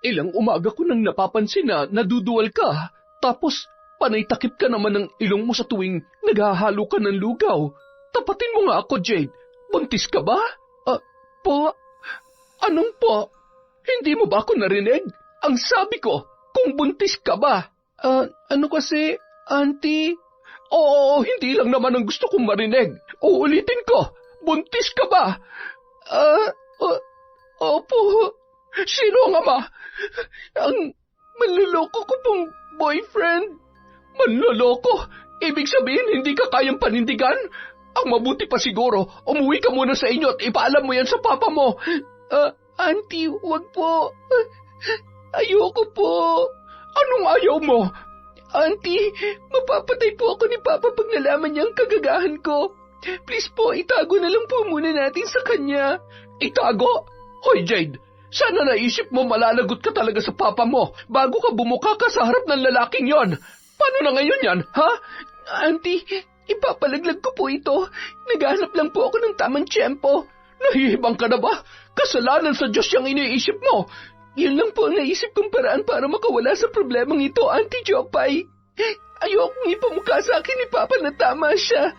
Ilang umaga ko nang napapansin na naduduwal ka, tapos panay takip ka naman ng ilong mo sa tuwing naghahalo ka ng lugaw. Tapatin mo nga ako, Jade. Buntis ka ba? Po? Anong po? Hindi mo ba ako narinig? Ang sabi ko, kung buntis ka ba? Ano kasi, Auntie? Oo, hindi lang naman ang gusto kong marinig. Uulitin ko, buntis ka ba? Opo. Sino ang ama? Ang manloloko ko pong boyfriend. Manloloko? Ibig sabihin hindi ka kayang panindigan? Ang mabuti pa siguro, umuwi ka muna sa inyo at ipaalam mo yan sa papa mo. Auntie, wag po. Ayoko po. Anong ayaw mo? Auntie, mapapatay po ako ni Papa pag nalaman niya ang kagagahan ko. Please po, itago na lang po muna natin sa kanya. Itago? Hoy, Jade, sana naisip mo malalagot ka talaga sa Papa mo bago ka bumuka ka sa harap ng lalaking yon. Paano na ngayon yan, ha? Auntie, ipapalaglag ko po ito. Naghahanap lang po ako ng tamang tiyempo. Nahihibang ka na ba? Kasalanan sa Diyos yung iniisip mo. Yun lang po ang naisip kong paraan para makawala sa problemang ito, Auntie Jopay. Ayokong ipamukha sa akin ni Papa na tama siya.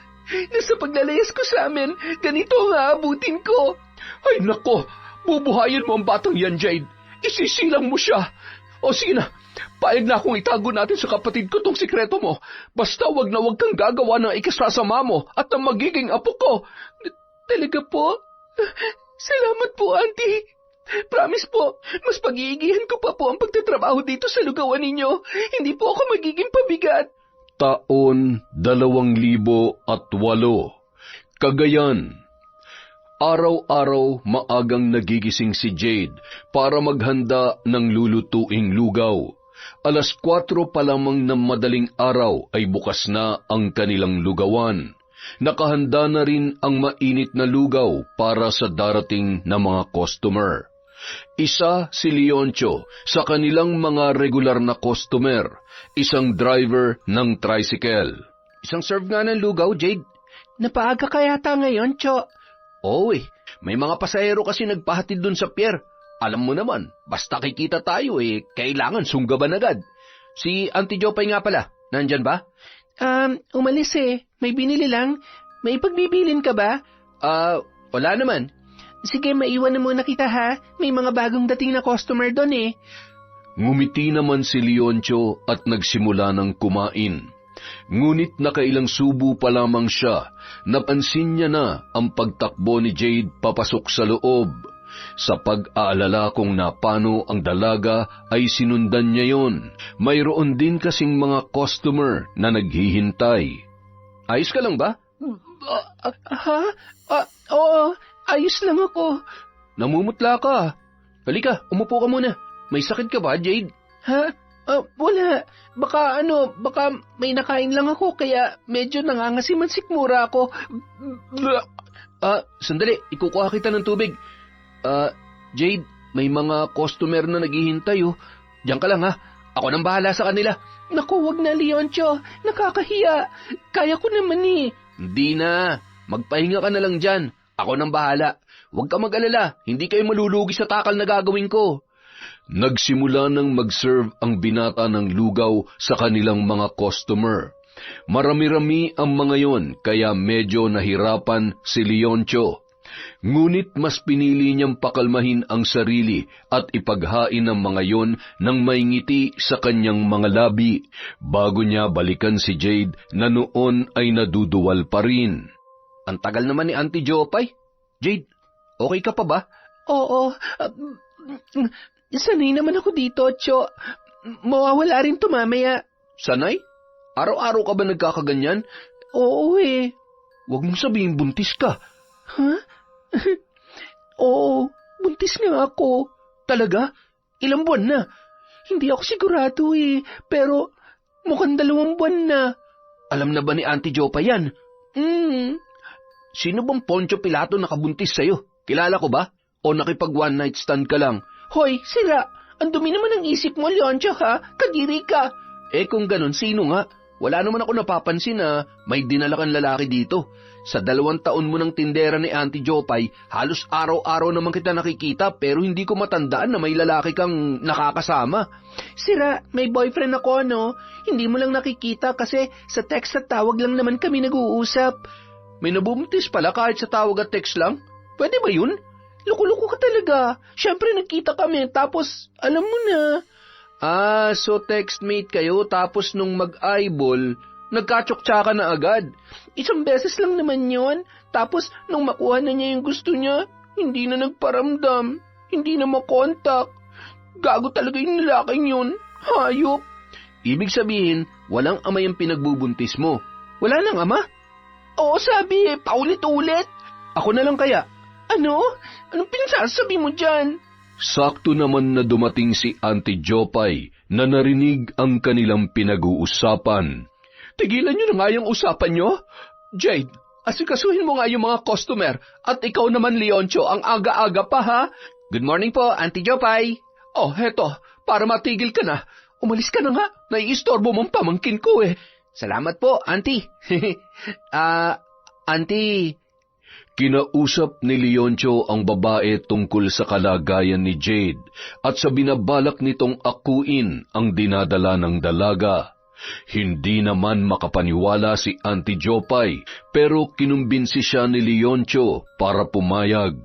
Na sa paglalayas ko sa amin, ganito ang aabutin ko. Ay nako, bubuhayin mo ang batang yan, Jade. Isisilang mo siya. O sige na, paig na akong itago natin sa kapatid ko tong sikreto mo. Basta wag na wag kang gagawa ng ikasasama mo at ang magiging apo ko. Talaga po? Salamat po, Auntie. Promise po, mas pag-iigihan ko pa po ang pagtatrabaho dito sa lugawan ninyo. Hindi po ako magiging pabigat. Taon 2008. Cagayan. Araw-araw maagang nagigising si Jade para maghanda ng lulutuing lugaw. 4:00 pa lamang ng madaling araw ay bukas na ang kanilang lugawan. Nakahanda na rin ang mainit na lugaw para sa darating na mga customer. Isa si Leoncio sa kanilang mga regular na customer, isang driver ng tricycle. Isang serve nga ng lugaw, Jade. Napaaga ka yata ngayon, Cho. Oo may mga pasahero kasi nagpahatid dun sa pier. Alam mo naman, basta kikita tayo kailangan sunggaban agad. Si Auntie Jopay nga pala, nandyan ba? Umalis May binili lang. May pagbibilin ka ba? Wala naman. Sige, maiwan na muna kita ha. May mga bagong dating na customer doon Ngumiti naman si Leoncio at nagsimula ng kumain. Ngunit nakailang subo pa lamang siya, napansin niya na ang pagtakbo ni Jade papasok sa loob. Sa pag-aalala kung napano ang dalaga ay sinundan niya yon. Mayroon din kasing mga customer na naghihintay. Ayos ka lang ba? Oo, ayos lang ako. Namumutla ka. Halika, umupo ka muna. May sakit ka ba, Jade? Ha? Wala. Baka may nakain lang ako kaya medyo nangangasiman sikmura ako. Sandali, ikukuha kita ng tubig. Jade, may mga customer na naghihintay Diyan ka lang ha. Ako nang bahala sa kanila. Naku, wag na, Leoncio. Nakakahiya. Kaya ko naman Hindi na. Magpahinga ka na lang dyan. Ako nang bahala. Huwag ka mag-alala. Hindi kayo malulugi sa takal na gagawin ko. Nagsimula nang mag-serve ang binata ng lugaw sa kanilang mga customer. Marami-rami ang mga yon kaya medyo nahirapan si Leoncio. Ngunit mas pinili niyang pakalmahin ang sarili at ipaghain ang mga yon ng may ngiti sa kanyang mga labi bago niya balikan si Jade na noon ay naduduwal pa rin. Ang tagal naman ni Auntie Jopay. Jade, okay ka pa ba? Oo. Sanay naman ako dito, Cho. Mawawala rin to mamaya. Sanay? Araw-araw ka ba nagkakaganyan? Oo Huwag mong sabihin buntis ka. Ha? Oo, buntis nga ako. Talaga? Ilang buwan na? Hindi ako sigurado pero mukhang 2 buwan na. Alam na ba ni Auntie Jopa yan? Sino bang Poncio Pilato nakabuntis sa'yo? Kilala ko ba? O nakipag one night stand ka lang? Hoy, sira! Ang dumi naman ng isip mo, Leoncio, ha? Kadiri ka! Kung ganun, sino nga? Wala naman ako napapansin na may dinala kang lalaki dito. Sa 2 taon mo ng tindera ni Auntie Jopay, halos araw-araw naman kita nakikita pero hindi ko matandaan na may lalaki kang nakakasama. Sira, may boyfriend ako, no? Hindi mo lang nakikita kasi sa text at tawag lang naman kami nag-uusap. May nabubuntis pala kahit sa tawag at text lang? Pwede ba yun? Loko-loko ka talaga. Siyempre nagkita kami tapos alam mo na. So textmate kayo tapos nung mag-eyeball, nagkatsok-tsaka na agad. Isang beses lang naman yon. Tapos nung makuha na niya yung gusto niya, hindi na nagparamdam. Hindi na makontak. Gago talaga yung lalaking yun. Hayop. Ibig sabihin, walang ama yung pinagbubuntis mo. Wala nang ama? Oo, sabi, paulit-ulit. Ako na lang kaya. Ano? Anong pinagsasabi mo dyan? Sakto naman na dumating si Auntie Jopay na narinig ang kanilang pinag-uusapan. Tigilan niyo na nga yung usapan niyo. Jade, asikasuhin mo nga yung mga customer at ikaw naman, Leoncio, ang aga-aga pa, ha? Good morning po, Auntie Jopay. Oh, heto, para matigil ka na. Umalis ka na nga, naiistorbo mong pamangkin ko eh. Salamat po, Auntie. Auntie... Kinausap ni Leoncio ang babae tungkol sa kalagayan ni Jade at sa binabalak nitong akuin ang dinadala ng dalaga. Hindi naman makapaniwala si Auntie Jopay pero kinumbinsi siya ni Leoncio para pumayag.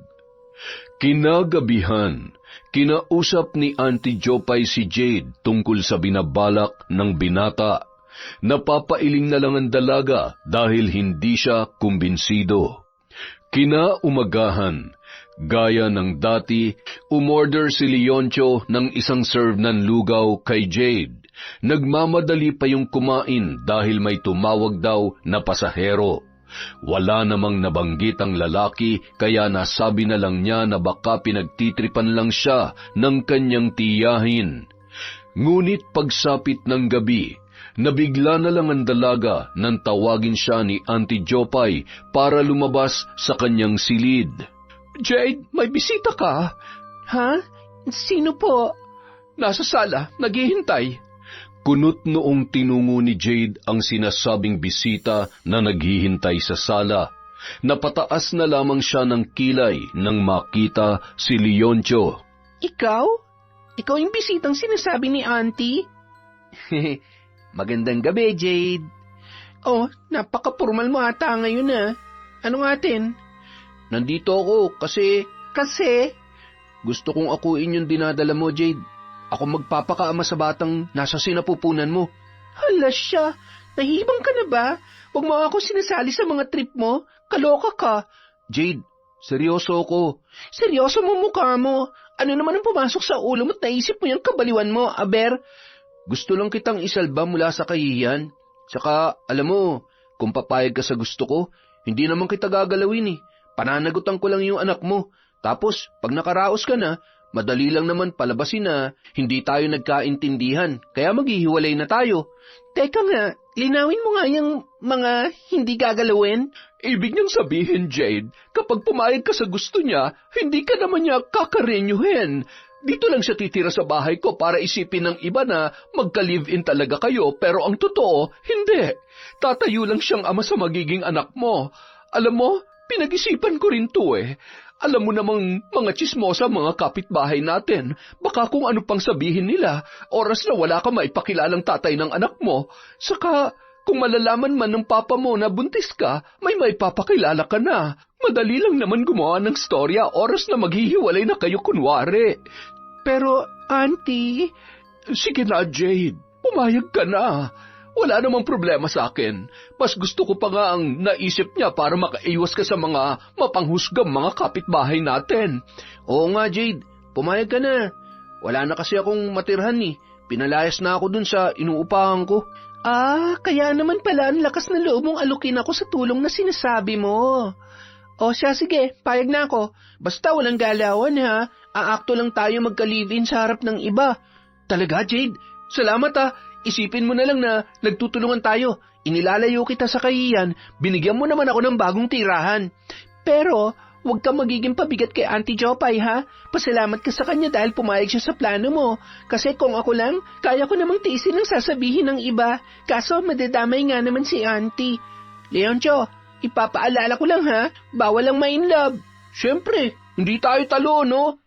Kinagabihan, kinausap ni Auntie Jopay si Jade tungkol sa binabalak ng binata. Napapailing na lang ang dalaga dahil hindi siya kumbinsido. Kinaumagahan, gaya ng dati, umorder si Leoncio ng isang serve ng lugaw kay Jade. Nagmamadali pa yung kumain dahil may tumawag daw na pasahero. Wala namang nabanggit ang lalaki kaya nasabi na lang niya na baka pinagtitripan lang siya ng kanyang tiyahin. Ngunit pagsapit ng gabi, nabigla na lang ang dalaga nang tawagin siya ni Auntie Jopay para lumabas sa kanyang silid. Jade, may bisita ka? Ha? Sino po? Nasa sala, naghihintay. Kunot noong tinungo ni Jade ang sinasabing bisita na naghihintay sa sala. Napataas na lamang siya ng kilay nang makita si Leoncio. Ikaw? Ikaw yung bisitang sinasabi ni Auntie? Magandang gabi, Jade. Oh, napaka-formal mo ata ngayon ah. Ano nga atin? Nandito ako kasi... Kasi? Gusto kong akuin yung dinadala mo, Jade. Ako magpapakaama sa batang nasa sinapupunan mo. Hala siya, nahibang ka na ba? Huwag mo ako sinasali sa mga trip mo. Kaloka ka. Jade, seryoso ako. Seryoso mo mukha mo. Ano naman ang pumasok sa ulo mo at naisip mo yung kabaliwan mo, aber? Gusto lang kitang isalba mula sa kahihiyan. Saka, alam mo, kung papayag ka sa gusto ko, hindi naman kita gagalawin eh. Pananagutan ko lang yung anak mo. Tapos, pag nakaraos ka na, madali lang naman palabasin na hindi tayo nagkaintindihan. Kaya maghihiwalay na tayo. Teka nga, linawin mo nga yung mga hindi gagalawin. Ibig niyang sabihin, Jade, kapag pumayag ka sa gusto niya, hindi ka naman niya kakarenyuhin. Dito lang siya titira sa bahay ko para isipin ng iba na magka-live-in talaga kayo, pero ang totoo, hindi. Tatayo lang siyang ama sa magiging anak mo. Alam mo, pinag-isipan ko rin to eh. Alam mo namang mga tsismosa mga kapitbahay natin. Baka kung ano pang sabihin nila, oras na wala ka maipakilalang tatay ng anak mo. Saka, kung malalaman man ng papa mo na buntis ka, may maipapakilala ka na. Madali lang naman gumawa ng storya, oras na maghihiwalay na kayo kunwari. Pero, Auntie... Sige na, Jade. Pumayag ka na. Wala namang problema sa akin. Mas gusto ko pa nga ang naisip niya para makaiwas ka sa mga mapanghusgang mga kapitbahay natin. Oo nga, Jade. Pumayag ka na. Wala na kasi akong matirhan eh. Pinalayas na ako dun sa inuupahan ko. Kaya naman pala ang lakas na loob mong alukin ako sa tulong na sinasabi mo. O siya, sige, payag na ako. Basta walang galawan ha. Aakto lang tayo magka-live-in sa harap ng iba. Talaga, Jade? Salamat ha. Isipin mo na lang na nagtutulungan tayo. Inilalayo kita sa kahiyan, binigyan mo naman ako ng bagong tirahan. Pero, huwag kang magiging pabigat kay Auntie Jopay ha. Pasalamat ka sa kanya dahil pumayag siya sa plano mo. Kasi kung ako lang, kaya ko namang tiisin ang sasabihin ng iba. Kaso madadamay nga naman si Auntie. Leoncio, Ipapaalala ko lang ha, bawal ang ma-in love. Siyempre, hindi tayo talo, no?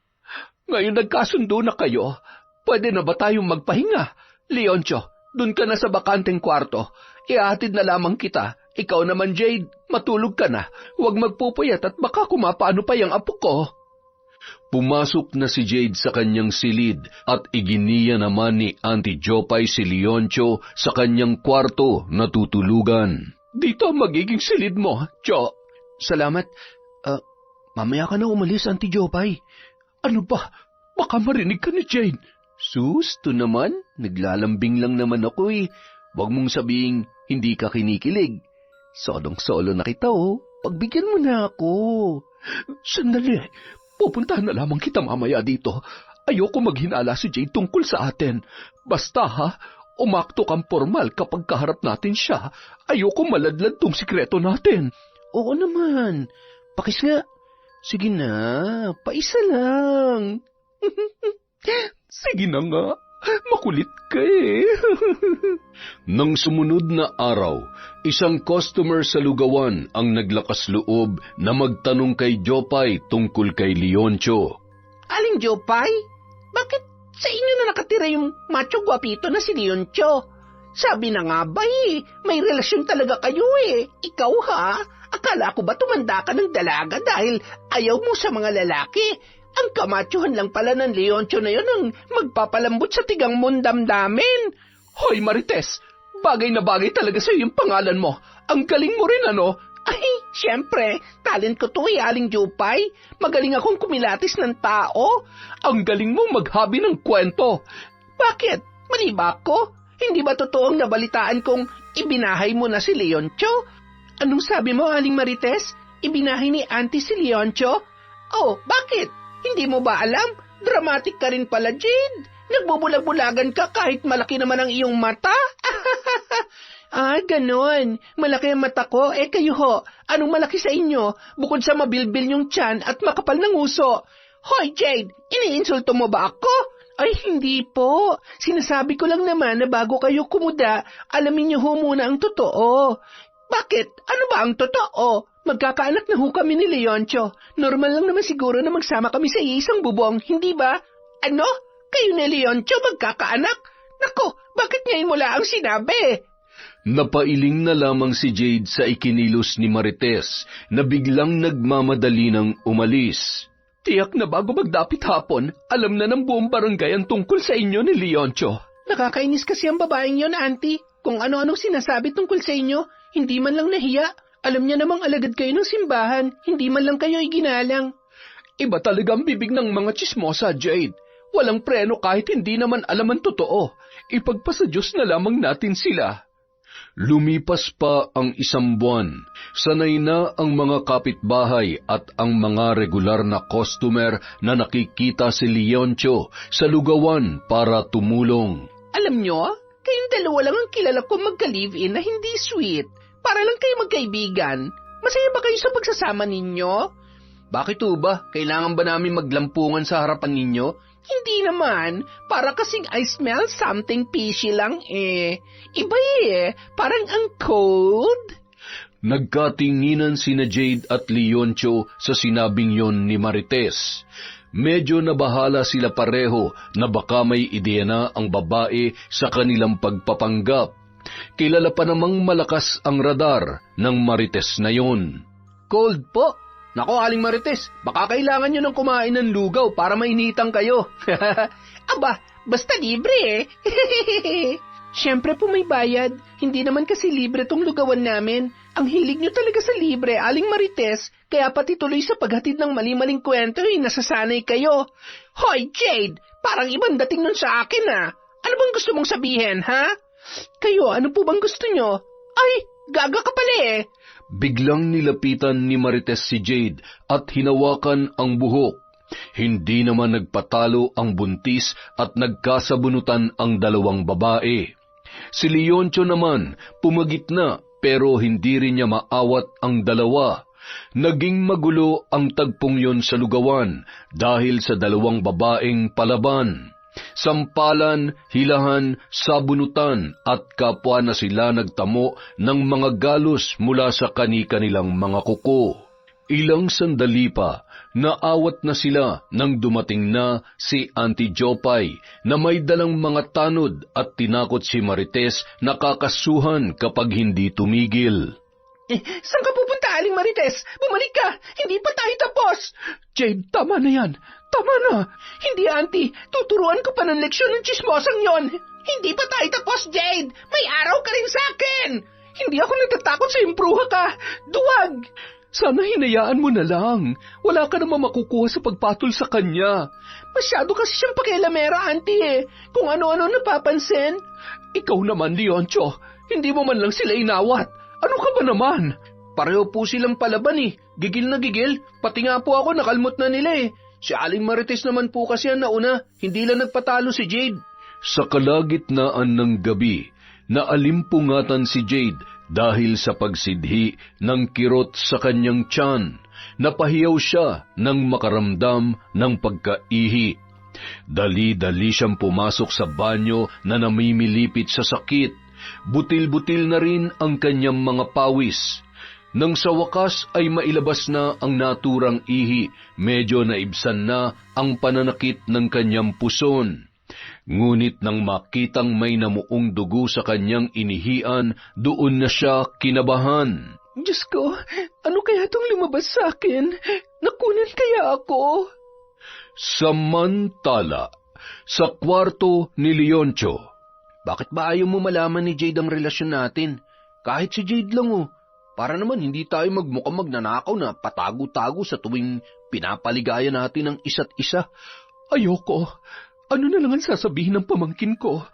Ngayon nagkasundo na kayo, pwede na ba tayong magpahinga? Leoncio, dun ka na sa bakanteng kwarto. Ihatid na lamang kita. Ikaw naman, Jade, matulog ka na. Huwag magpupuyat at baka kumapaano pa yung apo ko. Pumasok na si Jade sa kanyang silid at iginiya naman ni Auntie Jopay si Leoncio sa kanyang kwarto na tutulugan. Dito magiging silid mo, Jo. Salamat. Mamaya ka na umalis, Auntie Jopay. Ano ba? Baka marinig ka ni Jade. Sus, to naman. Naglalambing lang naman ako eh. Huwag mong sabihing hindi ka kinikilig. Solong-solo na kita oh. Pagbigyan mo na ako. Sandali. Pupuntahan na lamang kita mamaya dito. Ayoko maghinala si Jade tungkol sa atin. Basta ha, umakto kang formal kapag kaharap natin siya. Ayoko maladlad tong sikreto natin. Oo naman. Pakis nga. Sige na, paisa lang. Sige na nga, makulit ka eh. Nang sumunod na araw, isang customer sa lugawan ang naglakas loob na magtanong kay Jopay tungkol kay Leoncio. Aling Jopay, bakit sa inyo na nakatira yung macho guwapito na si Leoncio? Sabi na nga ba may relasyon talaga kayo eh. Ikaw ha? Akala ko ba tumanda ka ng dalaga dahil ayaw mo sa mga lalaki? Ang kamachuhan lang pala ng Leoncio na yun ang magpapalambot sa tigang mundamdamin. Hoy Marites, bagay na bagay talaga sa yung pangalan mo. Ang galing mo rin ano? Ay, siyempre, talent ko to Aling Jopay. Magaling akong kumilatis ng tao. Ang galing mo maghabi ng kwento. Bakit? Mali ba ako? Hindi ba totoong nabalitaan kong ibinahay mo na si Leoncio? Anong sabi mo, Aling Marites? Ibinahay ni Auntie si Leoncio? Oh, bakit? Hindi mo ba alam? Dramatic ka rin pala, Jade. Nagbubulag-bulagan ka kahit malaki naman ang iyong mata. Ganon. Malaki ang mata ko. Kayo ho, anong malaki sa inyo? Bukod sa mabilbil yung tiyan at makapal ng uso. Hoy, Jade, iniinsulto mo ba ako? Ay, hindi po. Sinasabi ko lang naman na bago kayo kumuda, alamin niyo ho muna ang totoo. Bakit? Ano ba ang totoo? Magkakaanak na ho kami ni Leoncio. Normal lang naman siguro na magsama kami sa isang bubong, hindi ba? Ano? Kayo ni Leoncio magkakaanak? Nako, bakit ngayon mo lang sinabi? Napailing na lamang si Jade sa ikinilos ni Marites na biglang nagmamadali ng umalis. Tiyak na bago magdapit hapon, alam na ng buong barangay ang tungkol sa inyo ni Leoncio. Nakakainis kasi ang babaeng yon, Auntie. Kung ano-anong sinasabi tungkol sa inyo, hindi man lang nahiya. Alam niya namang alagad kayo ng simbahan, hindi man lang kayo iginalang. Iba talaga ang bibig ng mga tsismosa, Jade. Walang preno kahit hindi naman alam ang totoo. Ipagpasa Diyos na lamang natin sila. Lumipas pa ang isang buwan. Sanay na ang mga kapitbahay at ang mga regular na customer na nakikita si Leoncio sa lugawan para tumulong. Alam nyo, kayong dalawa lang ang kilala ko magka-live-in na hindi sweet. Para lang kayo magkaibigan. Masaya ba kayo sa pagsasama ninyo? Bakit ba? Kailangan ba namin maglampungan sa harapan ninyo? Hindi naman. Para kasing I smell something fishy lang Iba parang ang cold. Nagkatinginan sina Jade at Leoncio sa sinabing yon ni Marites. Medyo nabahala sila pareho na baka may ideya na ang babae sa kanilang pagpapanggap. Kilala pa namang malakas ang radar ng Marites na yon. Cold po. Nako, Aling Marites, baka kailangan nyo ng kumain ng lugaw para mainitan kayo. Aba, basta libre Siyempre po may bayad. Hindi naman kasi libre tong lugawan namin. Ang hilig nyo talaga sa libre, Aling Marites, kaya pati tuloy sa paghatid ng mali-maling kwento nasasanay kayo. Hoy, Jade, parang ibang dating nun sa akin Ano bang gusto mong sabihin, ha? Kayo, ano po bang gusto nyo? Ay, gaga ka pala Biglang nilapitan ni Marites si Jade at hinawakan ang buhok. Hindi naman nagpatalo ang buntis at nagkasabunutan ang dalawang babae. Si Leoncio naman pumagitna pero hindi rin niya maawat ang dalawa. Naging magulo ang tagpong yon sa lugawan dahil sa dalawang babaeng palaban. Sampalan, hilahan, sabunutan at kapwa na sila nagtamo ng mga galos mula sa kani-kanilang mga kuko. Ilang sandali pa, naawat na sila nang dumating na si Auntie Jopay na may dalang mga tanod at tinakot si Marites na kakasuhan kapag hindi tumigil. Saan ka pupunta, Aling Marites? Bumalik ka! Hindi pa tayo tapos! Jade, tama na yan. Tama na. Hindi, Auntie. Tuturuan ko pa ng leksyon ng chismosang yon. Hindi pa tayo tapos, Jade. May araw ka rin sa akin. Hindi ako natatakot sa impruha ka. Duwag! Sana hinayaan mo na lang. Wala ka naman makukuha sa pagpatol sa kanya. Masyado kasi siyang pakialamera, Auntie eh. Kung ano-ano napapansin. Ikaw naman, Leoncio. Hindi mo man lang sila inawat. Ano ka ba naman? Pareho po silang palaban eh. Gigil na gigil. Pati nga po ako nakalmot na nila eh. Si Aling Marites naman po kasi ang nauna. Hindi lang nagpatalo si Jade. Sa kalagitnaan ng gabi, naalimpungatan si Jade dahil sa pagsidhi ng kirot sa kanyang tiyan. Napahiyaw siya nang makaramdam ng pagkaihi. Dali-dali siyang pumasok sa banyo na namimilipit sa sakit. Butil-butil na rin ang kanyang mga pawis. Nang sa wakas ay mailabas na ang naturang ihi, medyo naibsan na ang pananakit ng kanyang puson. Ngunit nang makitang may namuong dugo sa kanyang inihian, doon na siya kinabahan. Diyos ko, ano kaya itong lumabas sa akin? Nakunan kaya ako? Samantala, sa kwarto ni Leoncio. Bakit ba ayaw mo malaman ni Jade ang relasyon natin? Kahit si Jade lang oh. Para naman hindi tayo magmukhang magnanakaw na patago-tago sa tuwing pinapaligaya natin ang isa't isa. Ayoko. Ano na lang ang sasabihin ng pamangkin ko?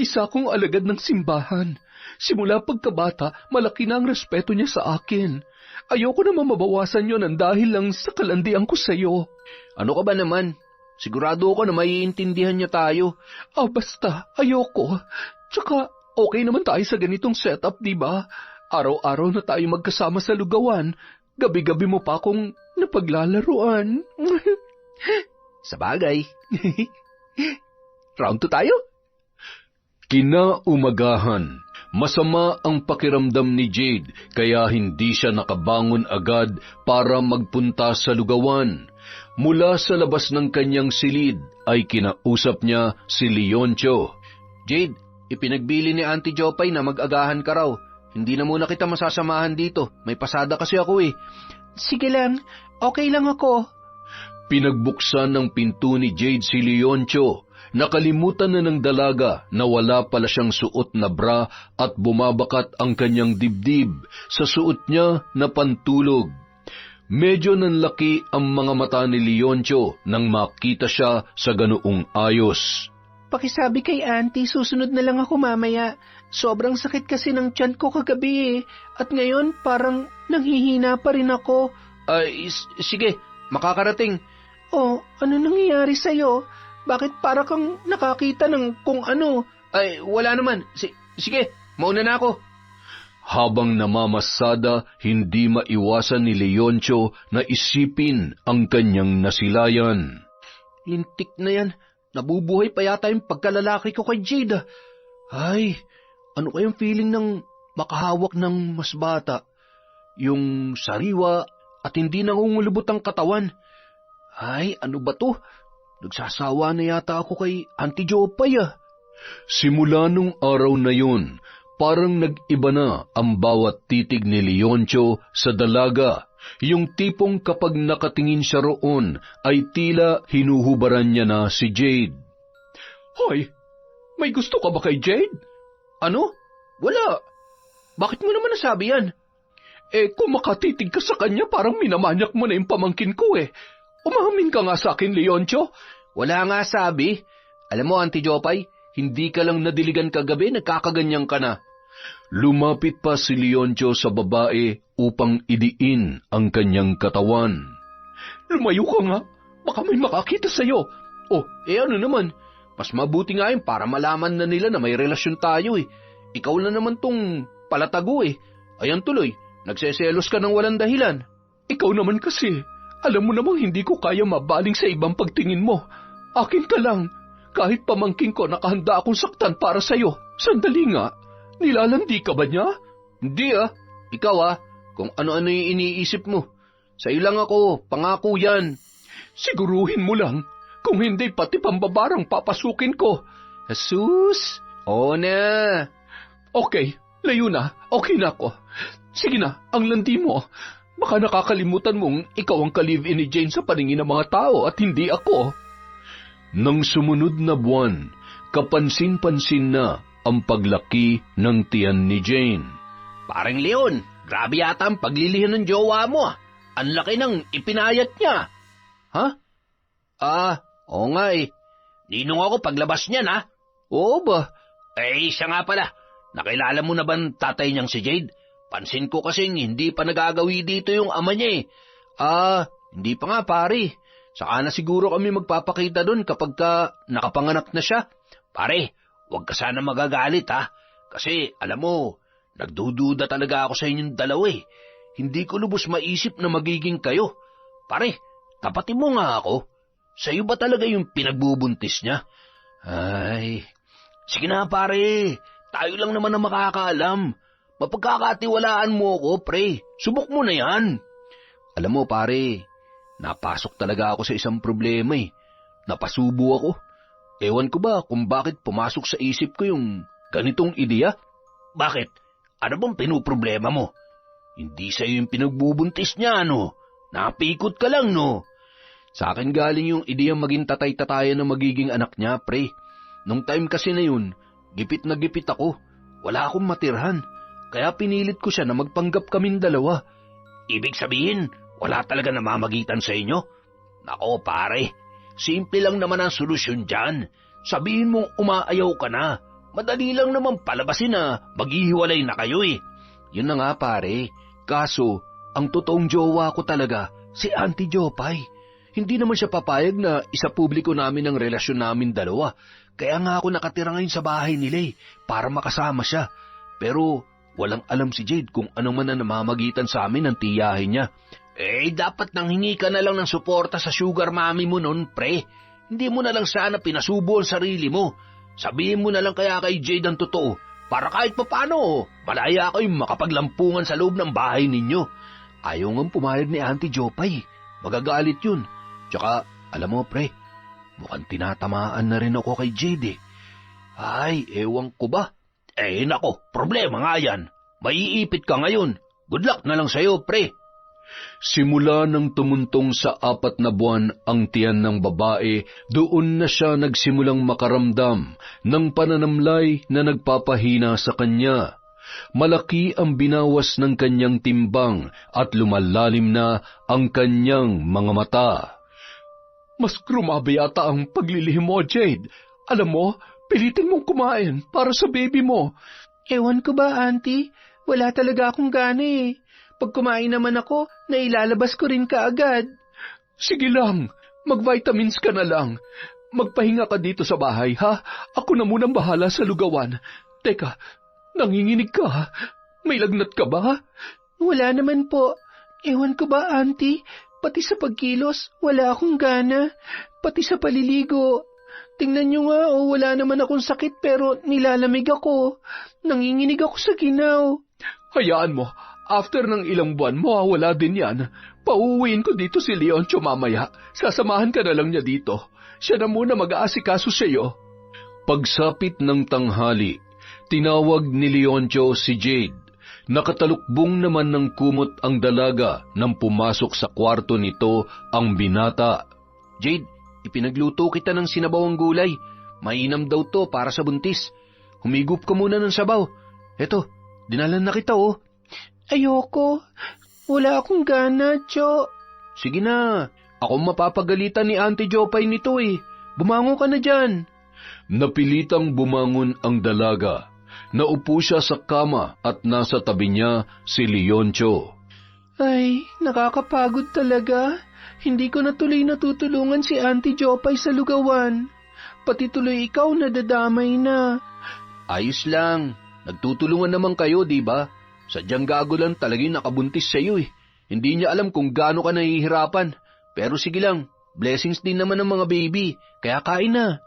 Isa akong alagad ng simbahan. Simula pagkabata, malaki na ang respeto niya sa akin. Ayoko naman mabawasan yon dahil lang sa kalandian ko sa'yo. Ano ka ba naman? Sigurado ako na maiintindihan niya tayo. Basta, ayoko. Tsaka, okay naman tayo sa ganitong setup, di ba? Araw-araw na tayo magkasama sa lugawan. Gabi-gabi mo pa akong napaglalaruan. Sa bagay. Round 2 tayo? Kinaumagahan, masama ang pakiramdam ni Jade kaya hindi siya nakabangon agad para magpunta sa lugawan. Mula sa labas ng kanyang silid ay kinausap niya si Leoncio. Jade, ipinagbili ni Auntie Jopay na mag-agahan ka raw. Hindi na muna kita masasamahan dito. May pasada kasi ako eh. Sige lang, okay lang ako. Pinagbuksan ng pinto ni Jade si Leoncio. Nakalimutan na ng dalaga na wala pala siyang suot na bra at bumabakat ang kanyang dibdib sa suot niya na pantulog. Medyo nanlaki ang mga mata ni Leoncio nang makita siya sa ganoong ayos. Pakisabi kay Auntie, susunod na lang ako mamaya. Sobrang sakit kasi ng tiyan ko kagabi eh. At ngayon parang nanghihina pa rin ako. Sige, makakarating. Oh, ano nangyayari sa'yo? Bakit para kang nakakita ng kung ano? Wala naman. Sige, mauna na ako. Habang namamasada, hindi maiwasan ni Leoncio na isipin ang kanyang nasilayan. Lintik na yan. Nabubuhay pa yata yung pagkalalaki ko kay Jade. Ay, ano kayang feeling ng makahawak ng mas bata? Yung sariwa at hindi nangungulubot ang katawan. Ay, ano ba to? Nagsasawa na yata ako kay Auntie Jopay ah. Simula nung araw na yun, parang nag-iba na ang bawat titig ni Leoncio sa dalaga. Yung tipong kapag nakatingin siya roon, ay tila hinuhubaran niya na si Jade. Hoy, may gusto ka ba kay Jade? Ano? Wala. Bakit mo naman nasabi yan? Kung makatitig ka sa kanya, parang minamanyak mo na yung pamangkin ko eh. Umamin ka nga sa akin, Leoncio. Wala nga sabi. Alam mo, Auntie Jopay, hindi ka lang nadiligan kagabi, nagkakaganyan ka na. Lumapit pa si Leoncio sa babae upang idiin ang kanyang katawan. Lumayo ka nga. Baka may makakita sa'yo. Ano naman? Mas mabuti nga yun para malaman na nila na may relasyon tayo eh. Ikaw na naman tong palatago eh. Ayan tuloy, nagseselos ka ng walang dahilan. Ikaw naman kasi. Alam mo namang hindi ko kaya mabaling sa ibang pagtingin mo. Akin ka lang. Kahit pamangking ko, nakahanda akong saktan para sa'yo. Sandali nga, nilalandi ka ba niya? Hindi Ikaw kung ano-ano yung iniisip mo. Sa'yo lang ako, pangako yan. Siguruhin mo lang, kung hindi pati pambabarang papasukin ko. Jesus, oo na. Okay, layo na, okay na ako. Sige na, ang landi mo. Baka nakakalimutan mong ikaw ang ka-live-in ni Jane sa paningin ng mga tao at hindi ako. Nang sumunod na buwan, kapansin-pansin na ang paglaki ng tiyan ni Jane. Parang Leon, grabe yata ang paglilihan ng jowa mo. Ang laki ng ipinayat niya. Ha? Oo nga Ninong ako paglabas niya na. Oo ba? Siya nga pala. Nakilala mo na ba ang tatay niyang si Jade? Pansin ko kasing hindi pa nagagawi dito yung ama niya Hindi pa nga pare. Saka na siguro kami magpapakita doon kapag nakapanganak na siya. Pare, huwag ka sana magagalit Kasi alam mo, nagdududa talaga ako sa inyong dalawa Hindi ko lubos maisip na magiging kayo. Pare, tapatin mo nga ako. Sa'yo ba talaga yung pinagbubuntis niya? Ay, sige na pare, tayo lang naman ang makakaalam. Mapagkakatiwalaan mo ako, pre. Subok mo na yan. Alam mo pare, napasok talaga ako sa isang problema Napasubo ako. Ewan ko ba kung bakit pumasok sa isip ko yung ganitong ideya? Bakit? Ano bang pinuproblema mo? Hindi sa'yo yung pinagbubuntis niya, Napikot ka lang, Sa akin galing yung ideya maging tatay-tatayan na magiging anak niya, pre. Nung time kasi na yun, gipit na gipit ako. Wala akong matirhan. Kaya pinilit ko siya na magpanggap kaming dalawa. Ibig sabihin, wala talaga namamagitan sa inyo? Nako pare, simple lang naman ang solusyon dyan. Sabihin mong umaayaw ka na. Madali lang naman palabasin na maghihiwalay na kayo Yun na nga pare, kaso ang totoong jowa ko talaga, si Auntie Jopay. Hindi naman siya papayag na isa publiko namin ang relasyon namin dalawa. Kaya nga ako nakatira ngayon sa bahay nila para makasama siya. Pero walang alam si Jade kung ano man ang namamagitan sa amin ng tiyahin niya. Dapat nanghingi ka na lang ng suporta sa sugar mommy mo nun, pre. Hindi mo na lang sana pinasubo ang sarili mo. Sabihin mo na lang kaya kay Jade ang totoo, para kahit papano, malaya kayong makapaglampungan sa loob ng bahay ninyo. Ayaw nga pumayag ni Auntie Jopay. Magagalit yun. Tsaka, alam mo pre, mukhang tinatamaan na rin ako kay Jade Ay, ewan ko ba? Nako, problema nga yan. Maiipit ka ngayon. Good luck na lang sa'yo, pre. Simula nang tumuntong sa 4 na buwan ang tiyan ng babae, doon na siya nagsimulang makaramdam ng pananamlay na nagpapahina sa kanya. Malaki ang binawas ng kanyang timbang at lumalalim na ang kanyang mga mata. Mas grumabe yata ang paglilihim mo, Jade. Alam mo, pilitin mong kumain para sa baby mo. Ewan ko ba, Auntie? Wala talaga akong gana Pag kumain naman ako, nailalabas ko rin kaagad. Sige lang, mag-vitamins ka na lang. Magpahinga ka dito sa bahay, ha? Ako na munang bahala sa lugawan. Teka, nanginginig ka, May lagnat ka ba? Wala naman po. Ewan ko ba, Auntie? Pati sa pagkilos, wala akong gana. Pati sa paliligo. Tingnan nyo nga, wala naman akong sakit pero nilalamig ako. Nanginginig ako sa ginaw. Hayaan mo, after ng ilang buwan, mawawala din yan. Pauuwiin ko dito si Leoncio mamaya. Sasamahan ka na lang niya dito. Siya na muna mag-aasikaso sa iyo. Pagsapit ng tanghali, tinawag ni Leoncio si Jade. Nakatalukbong naman ng kumot ang dalaga nang pumasok sa kwarto nito ang binata. Jade, ipinagluto kita ng sinabawang gulay. Mainam daw to para sa buntis. Humigop ka muna ng sabaw. Eto, dinalan na kita Ayoko. Wala akong gana, Cho. Sige na, ako mapapagalitan ni Auntie Jopay nito Bumangon ka na dyan. Napilitang bumangon ang dalaga. Naupo siya sa kama at nasa tabi niya si Leoncio. Ay, nakakapagod talaga. Hindi ko na tuloy natutulungan si Auntie Jopay sa lugawan. Pati tuloy ikaw nadadamay na. Ayos lang. Nagtutulungan naman kayo, di ba? Sadyang gago lang talaga yung nakabuntis sa'yo Hindi niya alam kung gaano ka nahihirapan. Pero sige lang, blessings din naman ng mga baby, kaya kain na.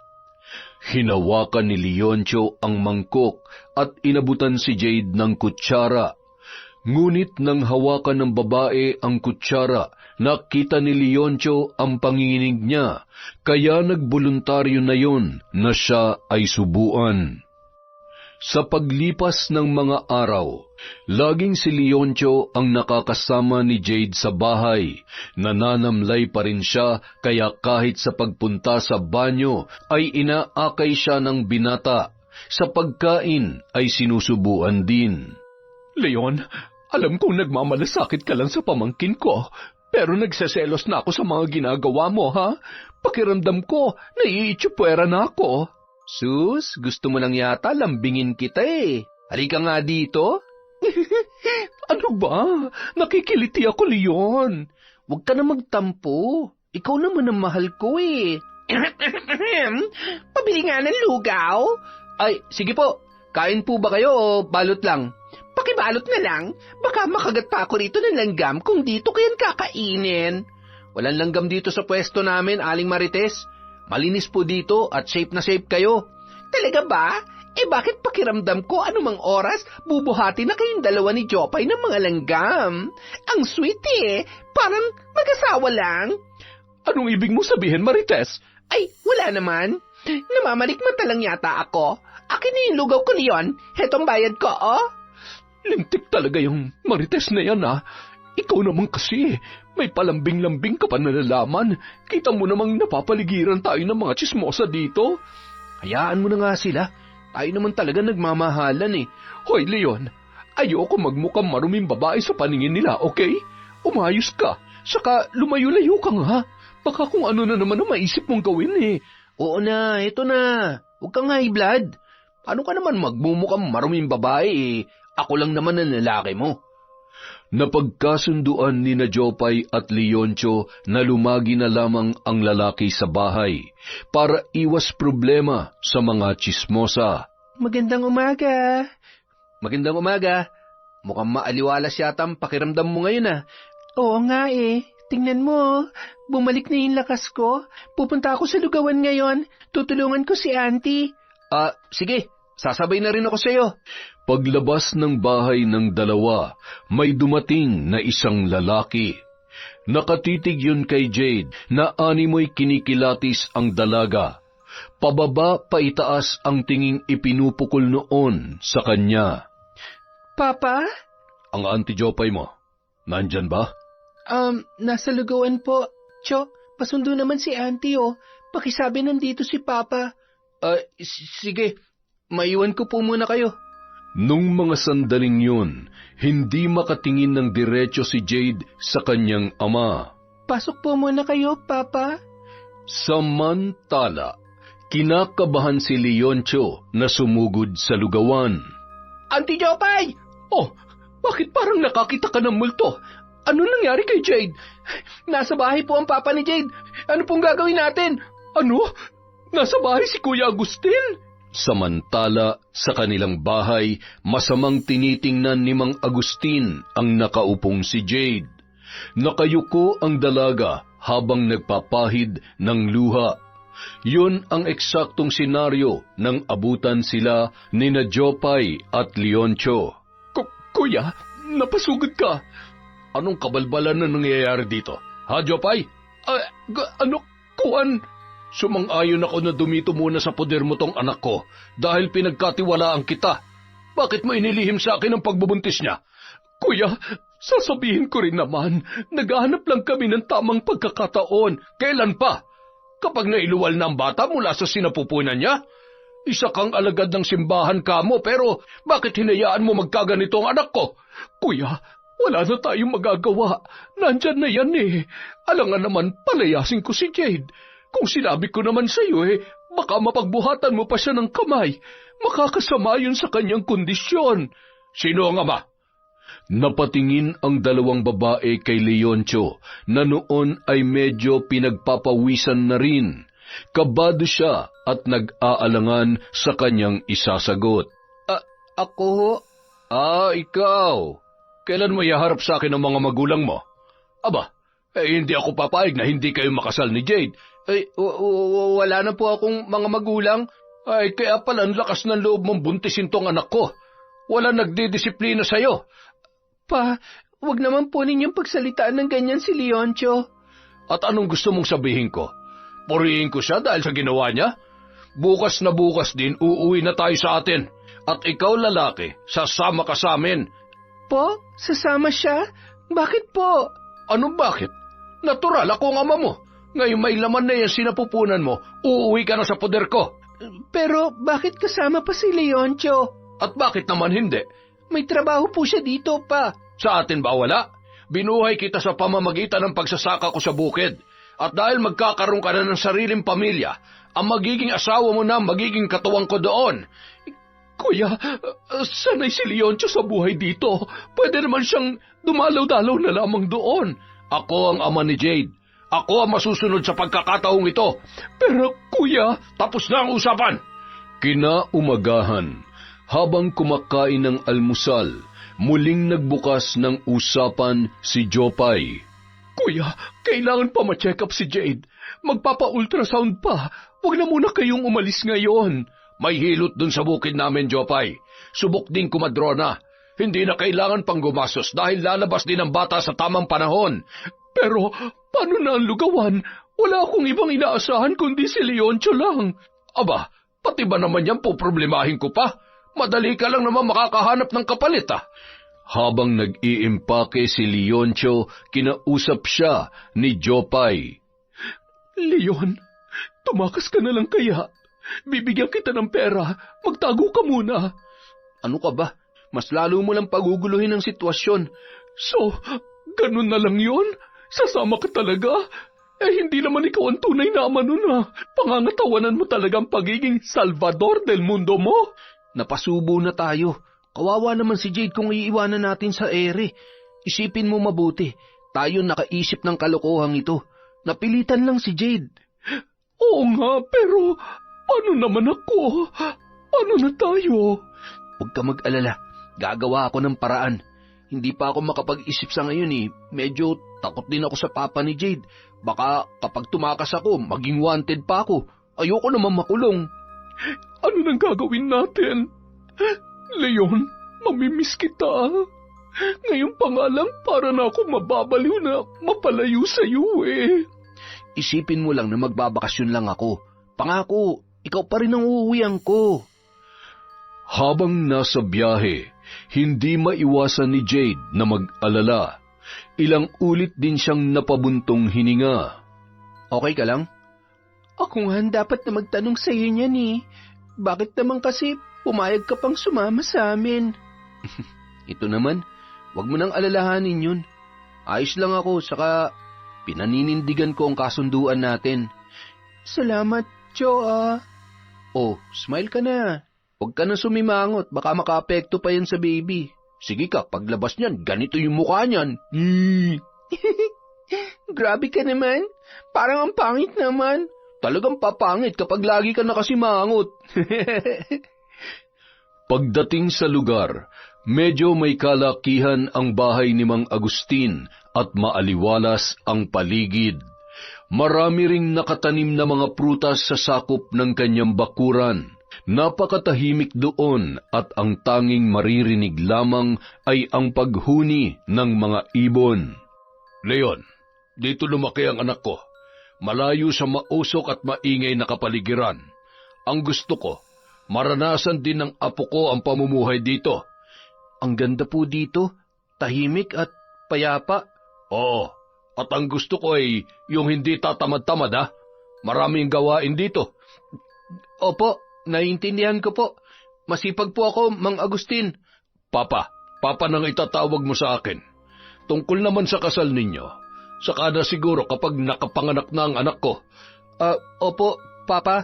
Hinawakan ni Leoncio ang mangkok at inabutan si Jade ng kutsara. Ngunit nang hawakan ng babae ang kutsara, nakita ni Leoncio ang panginginig niya, kaya nagboluntaryo na yon na siya ay subuan. Sa paglipas ng mga araw, laging si Leoncio ang nakakasama ni Jade sa bahay. Nananamlay pa rin siya, kaya kahit sa pagpunta sa banyo ay inaakay siya ng binata. Sa pagkain ay sinusubuan din. Leon, alam kong nagmamalasakit ka lang sa pamangkin ko, pero nagseselos na ako sa mga ginagawa mo, ha? Pakiramdam ko, naiitsupwera na ako. Sus, gusto mo lang yata lambingin kita eh. Halika nga dito. Ano ba? Nakikiliti ako, Leon. Huwag ka na magtampo. Ikaw naman ang mahal ko eh. Pabili nga ng lugaw. Ay, sige po. Kain po ba kayo o balot lang? Pakibalot na lang. Baka makagat pa ako rito ng langgam kung dito kayan kakainin. Walang langgam dito sa pwesto namin, Aling Marites. Malinis po dito at safe na safe kayo. Talaga ba? Eh bakit pakiramdam ko anumang oras bubuhati na kayong dalawa ni Jopay ng mga langgam? Ang sweet eh. Parang mag-asawa lang. Anong ibig mo sabihin, Marites? Ay, wala naman. Namamalikmata lang yata ako. Akin na yung lugaw ko niyon. Hetong bayad ko, oh. Lintik talaga yung Marites na yan, ha? Ikaw naman kasi, may palambing-lambing ka pa nalalaman. Kita mo namang napapaligiran tayo ng mga chismosa dito. Hayaan mo na nga sila. Tayo naman talaga nagmamahalan eh. Hoy, Leon, ayoko magmukhang maruming babae sa paningin nila, okay? Umayos ka, saka lumayo-layo ka nga. Baka kung ano na naman ang maisip mong gawin eh. Oo na, eto na. Huwag kang high blood. Paano ka naman magmumukhang maruming babae eh? Ako lang naman ang lalaki mo. Napagkasunduan ni na Jopay at Leoncio na lumagi na lamang ang lalaki sa bahay para iwas problema sa mga chismosa. Magandang umaga. Magandang umaga. Mukhang maaliwalas yata ang pakiramdam mo ngayon ah. Oo nga eh. Tingnan mo, bumalik na yung lakas ko. Pupunta ako sa lugawan ngayon. Tutulungan ko si Auntie. Sige. Sasabay na rin ako sa iyo. Paglabas ng bahay ng dalawa, may dumating na isang lalaki. Nakatitig yun kay Jade na animoy kinikilatis ang dalaga. Pababa paitaas ang tinging ipinupukol noon sa kanya. Papa? Ang Auntie Jopay mo, nandyan ba? Nasa lugawan po. Cho, pasundo naman si Auntie oh. Pakisabi nandito si Papa. Sige. Maiwan ko po muna kayo. Nung mga sandaling yun, hindi makatingin ng diretso si Jade sa kanyang ama. Pasok po muna kayo, Papa. Samantala, kinakabahan si Leoncio na sumugod sa lugawan. Auntie Jopay! Oh, bakit parang nakakita ka ng multo? Ano nangyari kay Jade? Nasa bahay po ang Papa ni Jade. Ano pong gagawin natin? Ano? Nasa bahay si Kuya Agustin? Samantala, sa kanilang bahay, masamang tinitingnan ni Mang Agustin ang nakaupong si Jade. Nakayuko ang dalaga habang nagpapahid ng luha. Yun ang eksaktong senaryo nang abutan sila ni na Jopay at Leoncio. Kuya, napasugod ka. Anong kabalbalan na nangyayari dito? Ha, Jopay? Kuan? Sumang-ayon ako na dumito muna sa poder mo tong anak ko dahil pinagkatiwalaan kita. Bakit mo inilihim sa akin ang pagbubuntis niya? Kuya, sasabihin ko rin naman, naghahanap lang kami ng tamang pagkakataon. Kailan pa? Kapag nailuwal na ang bata mula sa sinapupunan niya? Isa kang alagad ng simbahan kamo pero bakit hinayaan mo magkaganito ang anak ko? Kuya, wala na tayong magagawa. Nandyan na yan eh. Alangan naman palayasin ko si Jade. Kung sinabi ko naman sa iyo baka mapagbuhatan mo pa siya ng kamay. Makakasama yun sa kanyang kondisyon. Sino ang ama? Napatingin ang dalawang babae kay Leoncio na noon ay medyo pinagpapawisan na rin. Kabado siya at nag-aalangan sa kanyang isasagot. Ako? Ikaw. Kailan mo iharap sa akin ang mga magulang mo? Aba, hindi ako papayag na hindi kayo makasal ni Jade. Wala na po akong mga magulang. Ay, kaya pala ang lakas ng loob mong buntisin tong anak ko. Wala nagdidisiplina sa'yo. Pa, wag naman po ninyong pagsalitaan ng ganyan si Leoncio. At anong gusto mong sabihin ko? Purihin ko siya dahil sa ginawa niya? Bukas na bukas din uuwi na tayo sa atin. At ikaw lalaki, sasama ka sa amin. Po, sasama siya? Bakit po? Ano bakit? Natural ako ang ama mo. Ngayon may laman na yan sinapupunan mo, uuwi ka na sa poder ko. Pero bakit kasama pa si Leoncio? At bakit naman hindi? May trabaho po siya dito pa. Sa atin ba wala? Binuhay kita sa pamamagitan ng pagsasaka ko sa bukid. At dahil magkakaroon ka na ng sariling pamilya, ang magiging asawa mo na magiging katuwang ko doon. Kuya, sanay si Leoncio sa buhay dito. Pwede naman siyang dumalaw-dalaw na lamang doon. Ako ang ama ni Jade. Ako ang masusunod sa pagkakataong ito. Pero kuya, tapos na ang usapan. Kinaumagahan, habang kumakain ng almusal, muling nagbukas ng usapan si Jopay. Kuya, kailangan pa ma-check up si Jade. Magpapa-ultrasound pa. Huwag na muna kayong umalis ngayon. May hilot dun sa bukid namin, Jopay. Subok din kumadrona. Hindi na kailangan pang gumasos dahil lalabas din ang bata sa tamang panahon. Pero paano na ang lugawan? Wala akong ibang inaasahan kundi si Leoncio lang. Aba, pati ba naman yan po problemahin ko pa? Madali ka lang naman makakahanap ng kapalit ah. Habang nag-iimpake si Leoncio, kinausap siya ni Jopay. Leon, tumakas ka na lang kaya. Bibigyan kita ng pera. Magtago ka muna. Ano ka ba? Mas lalo mo lang paguguluhin ang sitwasyon. So, ganun na lang yon? Sasama ka talaga? Hindi naman ikaw ang tunay na ama nun ah. Pangangatawanan mo talagang pagiging Salvador del mundo mo. Napasubo na tayo. Kawawa naman si Jade kung iiwanan natin sa ere. Isipin mo mabuti. Tayo nakaisip ng kalokohang ito. Napilitan lang si Jade. Oo nga, pero paano naman ako? Paano na tayo? Huwag ka mag-alala. Gagawa ako ng paraan. Hindi pa ako makapag-isip sa ngayon eh. Medyo takot din ako sa papa ni Jade. Baka kapag tumakas ako, maging wanted pa ako. Ayoko naman makulong. Ano nang gagawin natin? Leon, mamimiss kita. Ngayon pa nga lang para na ako mababaliw na mapalayo sa iyo eh. Isipin mo lang na magbabakasyon lang ako. Pangako, ikaw pa rin ang uuwian ko. Habang nasa biyahe, hindi maiwasan ni Jade na mag-alala. Ilang ulit din siyang napabuntong hininga. Okay ka lang? Ako nga dapat na magtanong sa iyo niyan eh. Bakit naman kasi pumayag ka pang sumama sa amin? Ito naman, wag mo nang alalahanin yun. Ayos lang ako, saka pinaninindigan ko ang kasunduan natin. Salamat, Joa. Oh, smile ka na. Huwag ka na sumimangot, baka makaapekto pa yan sa baby. Sige ka, paglabas niyan, ganito yung mukha niyan. Grabe ka naman. Parang ang pangit naman. Talagang papangit kapag lagi ka nakasimangot. Pagdating sa lugar, medyo may kalakihan ang bahay ni Mang Agustin at maaliwalas ang paligid. Marami ring nakatanim na mga prutas sa sakop ng kanyang bakuran. Napakatahimik doon at ang tanging maririnig lamang ay ang paghuni ng mga ibon. Leon, dito lumaki ang anak ko. Malayo sa mausok at maingay na kapaligiran. Ang gusto ko, maranasan din ng apo ko ang pamumuhay dito. Ang ganda po dito, tahimik at payapa. Oo, at ang gusto ko ay yung hindi tatamad-tamad ha. Maraming gawain dito. Opo, naiintindihan ko po. Masipag po ako, Mang Agustin. Papa nang itatawag mo sa akin. Tungkol naman sa kasal ninyo. Saka na siguro kapag nakapanganak na ang anak ko. Opo, Papa.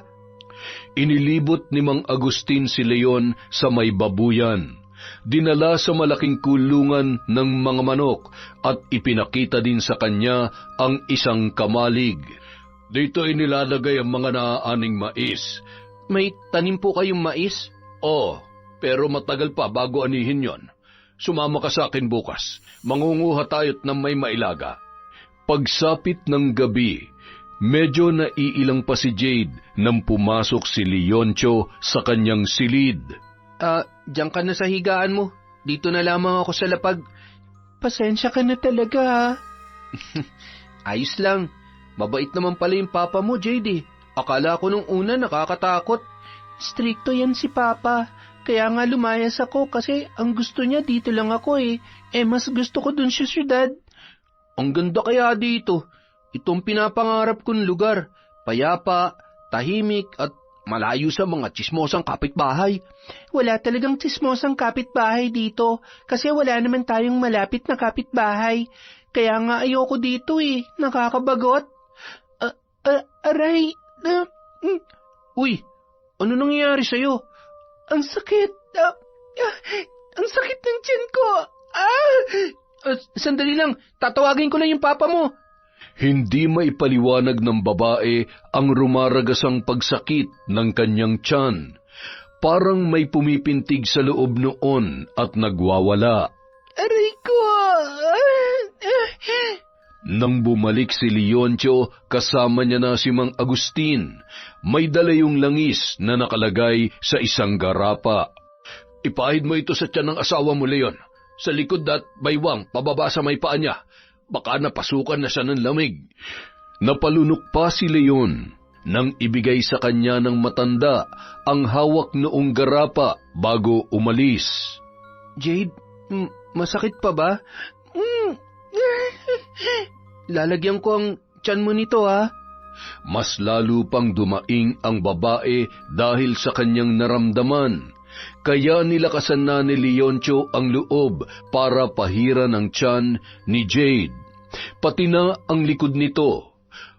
Inilibot ni Mang Agustin si Leon sa may babuyan. Dinala sa malaking kulungan ng mga manok at ipinakita din sa kanya ang isang kamalig. Dito inilalagay ang mga naaaning mais. May tanim po kayong mais? Oo, pero matagal pa bago anihin yon. Sumama ka sa akin bukas. Mangunguha tayo't ng may mailaga. Pagsapit ng gabi, Medyo naiilang pa si Jade nang pumasok si Leoncio sa kanyang silid. Diyan ka na sa higaan mo. Dito na lamang ako sa lapag. Pasensya ka na talaga, ha? Ayos lang. Mabait naman pala yung papa mo, Jade, eh. Akala ko nung una nakakatakot. Stricto yan si papa. Kaya nga lumayas ako kasi ang gusto niya dito lang ako eh. Mas gusto ko dun sa syudad. Ang ganda kaya dito. Itong pinapangarap kong lugar. Payapa, tahimik at malayo sa mga tsismosang kapitbahay. Wala talagang tsismosang kapitbahay dito kasi wala naman tayong malapit na kapitbahay. Kaya nga ayoko dito eh. Nakakabagot. Aray. Uy, ano nangyayari sa'yo? Ang sakit. Ang sakit ng tiyan ko. Sandali lang. Tatawagin ko lang yung papa mo. Hindi maipaliwanag ng babae ang rumaragasang pagsakit ng kanyang tiyan. Parang may pumipintig sa loob noon at nagwawala. Aray ko! Nang bumalik si Leoncio, kasama niya na si Mang Agustin. May dala yung langis na nakalagay sa isang garapa. Ipahid mo ito sa tiyan ng asawa mo, Leon. Sa likod at baywang, pababa sa may paa niya. Baka napasukan na siya ng lamig. Napalunok pa si Leon nang ibigay sa kanya ng matanda ang hawak noong garapa bago umalis. Jade, masakit pa ba? Lalagyan ko ang tiyan mo nito, ha? Mas lalo pang dumaing ang babae dahil sa kanyang naramdaman. Kaya nilakasan na ni Leoncio ang loob para pahiran ang tiyan ni Jade. Pati na ang likod nito.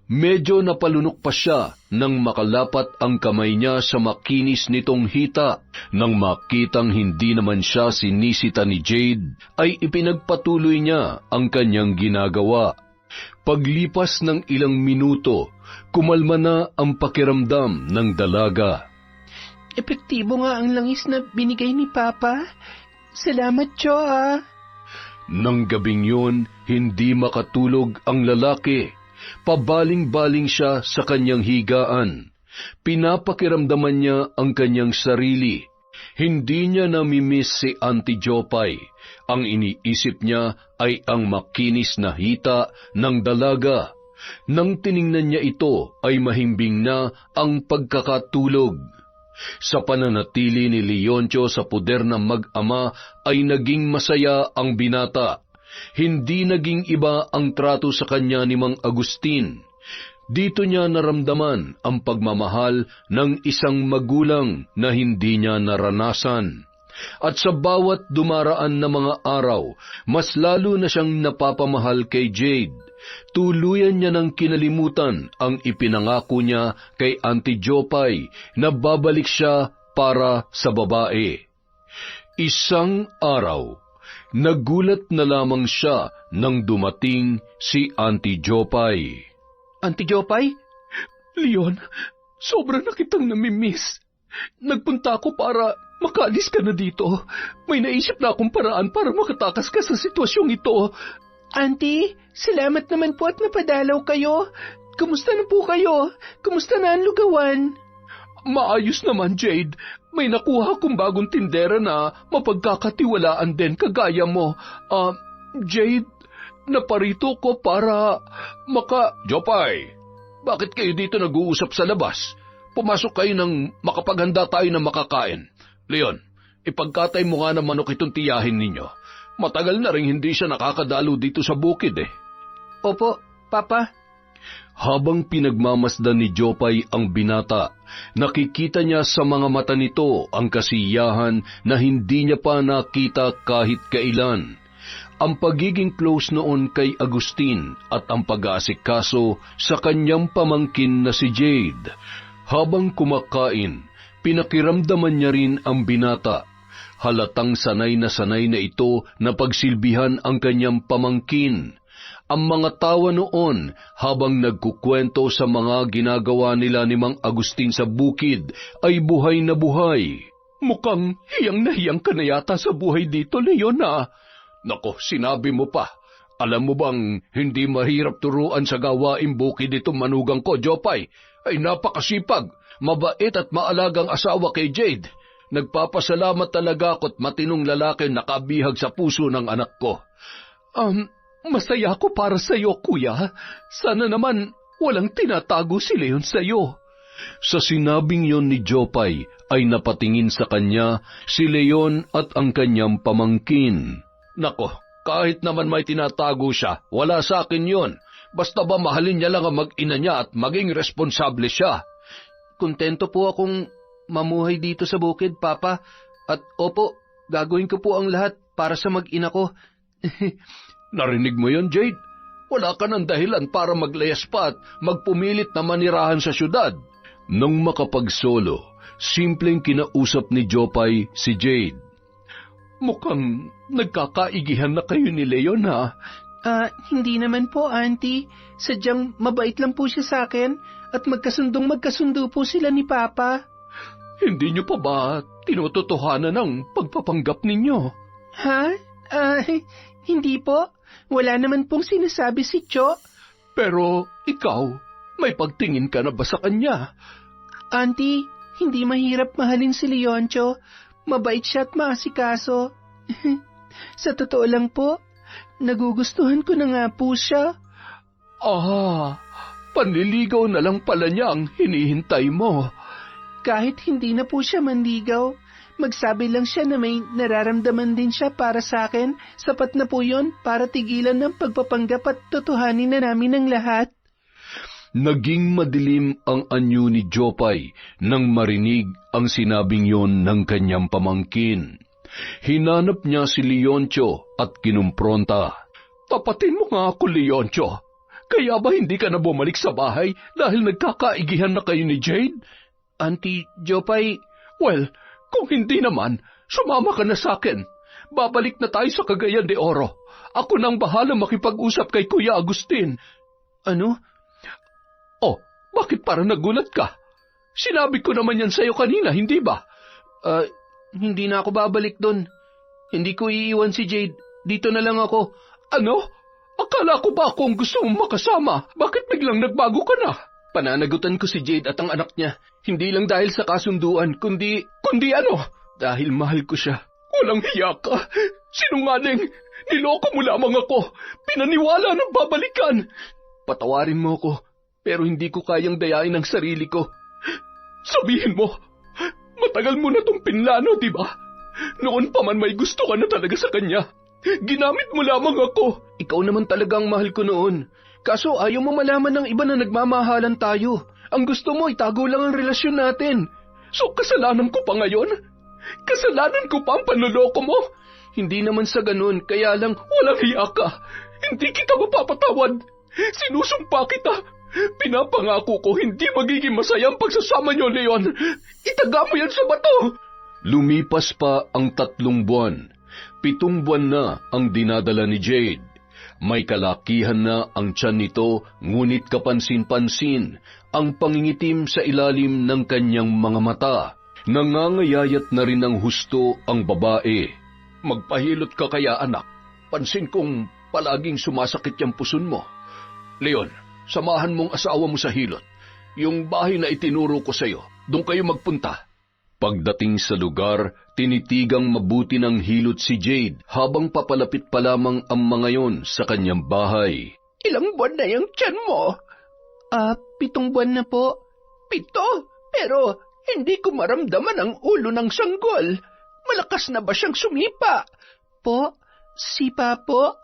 Medyo napalunok pa siya nang makalapat ang kamay niya sa makinis nitong hita. Nang makitang hindi naman siya sinisita ni Jade, ay ipinagpatuloy niya ang kanyang ginagawa. Paglipas ng ilang minuto, kumalma na ang pakiramdam ng dalaga. Epektibo nga ang langis na binigay ni Papa. Salamat, Cho, ha? Nang gabing yun, hindi makatulog ang lalaki. Pabaling-baling siya sa kanyang higaan. Pinapakiramdaman niya ang kanyang sarili. Hindi niya namimiss si Auntie Jopay. Ang iniisip niya ay ang makinis na hita ng dalaga. Nang tiningnan niya ito ay mahimbing na ang pagkakatulog. Sa pananatili ni Leoncio sa puder ng mag-ama ay naging masaya ang binata. Hindi naging iba ang trato sa kanya ni Mang Agustin. Dito niya naramdaman ang pagmamahal ng isang magulang na hindi niya naranasan. At sa bawat dumaraan na mga araw, mas lalo na siyang napapamahal kay Jade. Tuluyan niya ng kinalimutan ang ipinangako niya kay Auntie Jopay na babalik siya para sa babae. Isang araw, nagulat na lamang siya nang dumating si Auntie Jopay. Auntie Jopay? Leon, sobra na kitang namimiss. Nagpunta ako para makaalis ka na dito. May naisip na akong paraan para makatakas ka sa sitwasyong ito. Auntie, salamat naman po at napadalaw kayo. Kumusta na po kayo? Kumusta na ang lugawan? Maayos naman, Jade. May nakuha akong bagong tindera na mapagkakatiwalaan din kagaya mo. Jade, naparito ko para Jopay, bakit kayo dito nag-uusap sa labas? Pumasok kayo nang makapaghanda tayo ng makakain. Leon, ipagkatay mo nga ng manok itong tiyahin ninyo. Matagal na rin hindi siya nakakadalo dito sa bukid eh. Opo, Papa. Habang pinagmamasdan ni Jopay ang binata, nakikita niya sa mga mata nito ang kasiyahan na hindi niya pa nakita kahit kailan. Ang pagiging close noon kay Agustin at ang pag-aasikaso sa kanyang pamangkin na si Jade. Habang kumakain, pinakiramdaman niya rin ang binata. Halatang sanay na ito na pagsilbihan ang kanyang pamangkin. Ang mga tawa noon habang nagkukwento sa mga ginagawa nila ni Mang Agustin sa bukid ay buhay na buhay. Mukhang hiyang na hiyang ka na yata sa buhay dito, Leon, ha? Nako, sinabi mo pa. Alam mo bang hindi mahirap turuan sa gawaing bukid itong manugang ko, Jopay? Ay napakasipag, mabait at maalagang asawa kay Jade. Nagpapasalamat talaga ako't matinong lalaki nakabihag sa puso ng anak ko. Masaya ako para sa iyo, kuya. Sana naman walang tinatago si Leon sa iyo. Sa sinabing yon ni Jopay ay napatingin sa kanya si Leon at ang kanyang pamangkin. Nako, kahit naman may tinatago siya, wala sa akin yon. Basta ba mahalin niya lang ang mag-ina niya at maging responsable siya. Kontento po akong mamuhay dito sa bukid, Papa. At opo, gagawin ko po ang lahat para sa mag-ina ko. Narinig mo yon, Jade? Wala ka ng dahilan para maglayas pa at magpumilit na manirahan sa syudad. Nang makapagsolo, simpleng kinausap ni Jopay si Jade. Mukhang nagkakaigihan na kayo ni Leon, ha? Hindi naman po, Auntie. Sadyang mabait lang po siya sa akin at magkasundo po sila ni Papa. Hindi niyo pa ba tinutotohanan ng pagpapanggap ninyo? Ha? Hindi po. Wala naman pong sinasabi si Cho. Pero ikaw, may pagtingin ka na ba sa kanya? Auntie, hindi mahirap mahalin si Leoncho. Mabait siya at maasikaso. Sa totoo lang po, nagugustuhan ko na nga po siya. Panliligaw na lang pala niya ang hinihintay mo. Kahit hindi na po siya manligaw, magsabi lang siya na may nararamdaman din siya para sa akin, sapat na po yun para tigilan ng pagpapanggap at totohanin na namin ang lahat. Naging madilim ang anyo ni Jopay nang marinig ang sinabing yon ng kanyang pamangkin. Hinanap niya si Leoncio at kinumpronta. Tapatin mo nga ako, Leoncio. Kaya ba hindi ka na bumalik sa bahay dahil nagkakaigihan na kayo ni Jade? Auntie Jopay, well, kung hindi naman, sumama ka na sa akin. Babalik na tayo sa Cagayan de Oro. Ako nang bahala makipag-usap kay Kuya Agustin. Ano? Oh, bakit parang nagulat ka? Sinabi ko naman yan sa'yo kanina, hindi ba? Hindi na ako babalik doon. Hindi ko iiwan si Jade. Dito na lang ako. Ano? Akala ko ba akong gusto mong makasama? Bakit biglang nagbago ka na? Pananagutan ko si Jade at ang anak niya. Hindi lang dahil sa kasunduan, kundi ano? dahil mahal ko siya. Walang hiya ka. Sinungaling. Niloko mo lamang ako. Pinaniwala ng babalikan. Patawarin mo ako, pero hindi ko kayang dayain ang sarili ko. Sabihin mo, matagal mo na tong pinlano, di ba? Noon pa man may gusto ka na talaga sa kanya. Ginamit mo lamang ako. Ikaw naman talagang mahal ko noon. Kaso ayaw mo malaman ng iba na nagmamahalan tayo. Ang gusto mo, itago lang ang relasyon natin. So kasalanan ko pa ngayon? Kasalanan ko pa ang panloloko mo? Hindi naman sa ganun, kaya lang walang hiya ka. Hindi kita mapapatawad. Sinusumpa kita. Pinapangako ko hindi magiging masaya ang pagsasama niyo, Leon. Itaga mo yan sa bato. Lumipas pa ang 3 buwan. 7 buwan na ang dinadala ni Jade. May kalakihan na ang tiyan nito, ngunit kapansin-pansin ang pangingitim sa ilalim ng kanyang mga mata. Nangangayayat na rin ng husto ang babae. Magpahilot ka kaya, anak. Pansin kong palaging sumasakit yung puson mo. Leon, samahan mong asawa mo sa hilot. Yung bahay na itinuro ko sa'yo, doon kayo magpunta. Pagdating sa lugar, tinitigang mabuti ng hilot si Jade habang papalapit pa lamang ang mga yon sa kanyang bahay. Ilang buwan na yung tiyan mo? 7 buwan na po. 7? Pero hindi ko maramdaman ang ulo ng sanggol. Malakas na ba siyang sumipa? Po? Sipa po?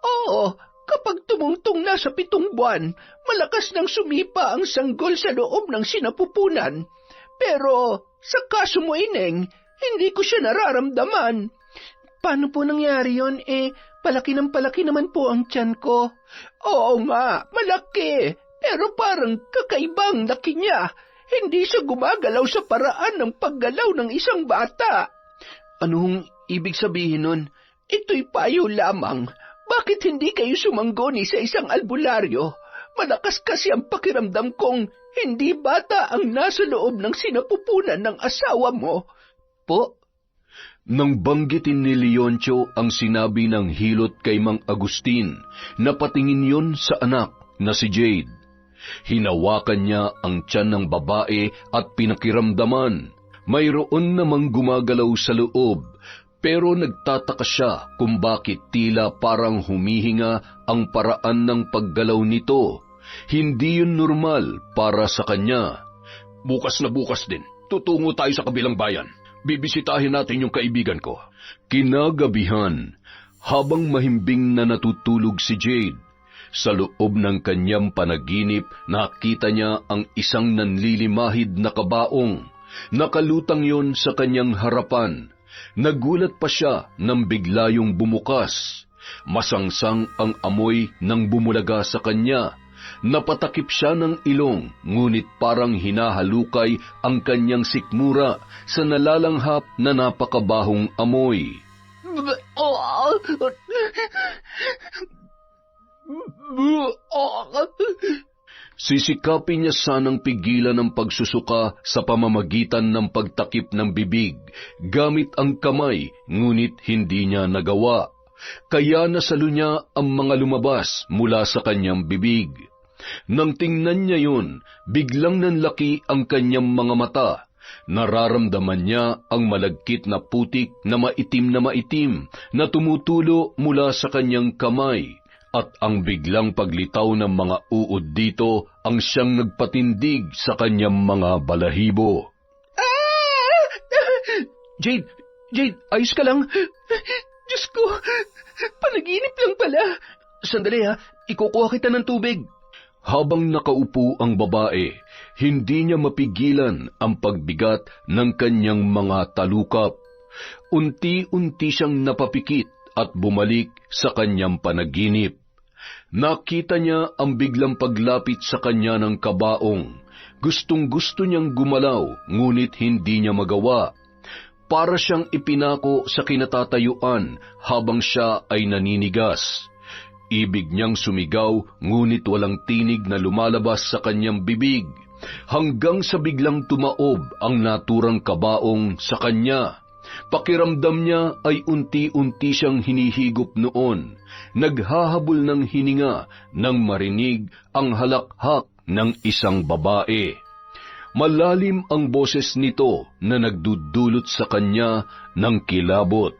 Oo, kapag tumungtong na sa 7 buwan, malakas nang sumipa ang sanggol sa loob ng sinapupunan. Pero sa kaso mo, Ineng, hindi ko siya nararamdaman. Paano po nangyari yon? Palaki naman po ang tiyan ko. Oo nga, malaki. Pero parang kakaibang laki niya. Hindi siya gumagalaw sa paraan ng paggalaw ng isang bata. Anong ibig sabihin nun? Ito'y payo lamang. Bakit hindi kayo sumangguni sa isang albularyo? Malakas kasi ang pakiramdam kong hindi bata ang nasa loob ng sinapupunan ng asawa mo. Po? Nang banggitin ni Leoncio ang sinabi ng hilot kay Mang Agustin, napatingin yon sa anak na si Jade. Hinawakan niya ang tiyan ng babae at pinakiramdaman. Mayroon namang gumagalaw sa loob, pero nagtataka siya kung bakit tila parang humihinga ang paraan ng paggalaw nito. Hindi yun normal para sa kanya. Bukas na bukas din, tutungo tayo sa kabilang bayan. Bibisitahin natin yung kaibigan ko. Kinagabihan, habang mahimbing na natutulog si Jade, sa loob ng kanyang panaginip nakita niya ang isang nanlilimahid na kabaong. Nakalutang yon sa kanyang harapan. Nagulat pa siya nang bigla yung bumukas. Masangsang ang amoy nang bumulaga sa kanya. Napatakip siya ng ilong, ngunit parang hinahalukay ang kanyang sikmura sa nalalanghap na napakabahong amoy. Sisikapin niya sanang pigilan ang pagsusuka sa pamamagitan ng pagtakip ng bibig gamit ang kamay, ngunit hindi niya nagawa. Kaya nasalo niya ang mga lumabas mula sa kanyang bibig. Nang tingnan niya yun, biglang nanlaki ang kanyang mga mata. Nararamdaman niya ang malagkit na putik na maitim na tumutulo mula sa kanyang kamay. At ang biglang paglitaw ng mga uod dito ang siyang nagpatindig sa kanyang mga balahibo. Jade, ayos ka lang? Diyos ko, panaginip lang pala. Sandali ha, ikukuha kita ng tubig. Habang nakaupo ang babae, hindi niya mapigilan ang pagbigat ng kanyang mga talukap. Unti-unti siyang napapikit at bumalik sa kanyang panaginip. Nakita niya ang biglang paglapit sa kanya ng kabaong. Gustong-gusto niyang gumalaw, ngunit hindi niya magawa. Para siyang ipinako sa kinatatayuan habang siya ay naninigas. Ibig niyang sumigaw, ngunit walang tinig na lumalabas sa kanyang bibig, hanggang sa biglang tumaob ang naturang kabaong sa kanya. Pakiramdam niya ay unti-unti siyang hinihigop noon, naghahabol ng hininga nang marinig ang halakhak ng isang babae. Malalim ang boses nito na nagdudulot sa kanya ng kilabot.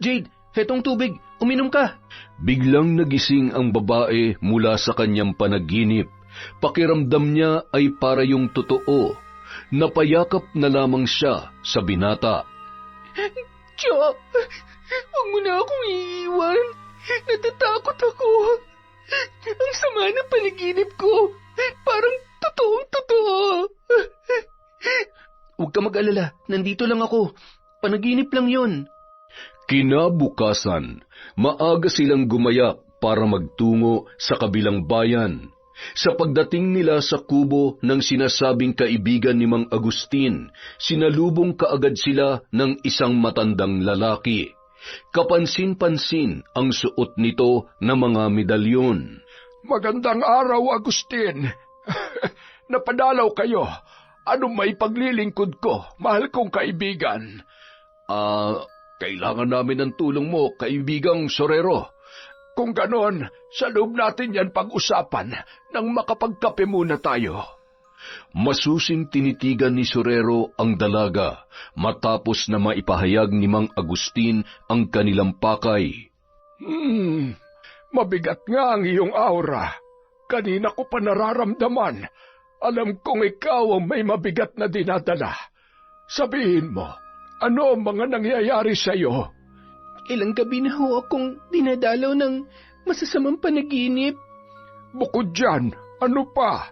Jade, hetong tubig, uminom ka. Biglang nagising ang babae mula sa kanyang panaginip. Pakiramdam niya ay para yung totoo. Napayakap na lamang siya sa binata. Cho, huwag mo na akong iiwan. Natatakot ako. Ang sama ng panaginip ko. Parang totoong-totoo. Huwag ka mag-alala. Nandito lang ako. Panaginip lang yon. Kinabukasan, maaga silang gumayak para magtungo sa kabilang bayan. Sa pagdating nila sa kubo ng sinasabing kaibigan ni Mang Agustin, sinalubong kaagad sila ng isang matandang lalaki. Kapansin-pansin ang suot nito na mga medalyon. Magandang araw, Agustin. Napadalaw kayo. Ano may paglilingkod ko, mahal kong kaibigan? Kailangan namin ng tulong mo, kaibigang sorero. Kung ganon, sa loob natin yan pag-usapan nang makapagkape muna tayo. Masusing tinitigan ni sorero ang dalaga matapos na maipahayag ni Mang Agustin ang kanilang pakay. Mabigat nga ang iyong aura. Kanina ko pa nararamdaman. Alam kong ikaw ang may mabigat na dinadala. Sabihin mo, ano ang mga nangyayari sa iyo? Ilang gabi na ho akong dinadalaw ng masasamang panaginip. Bukod dyan, ano pa?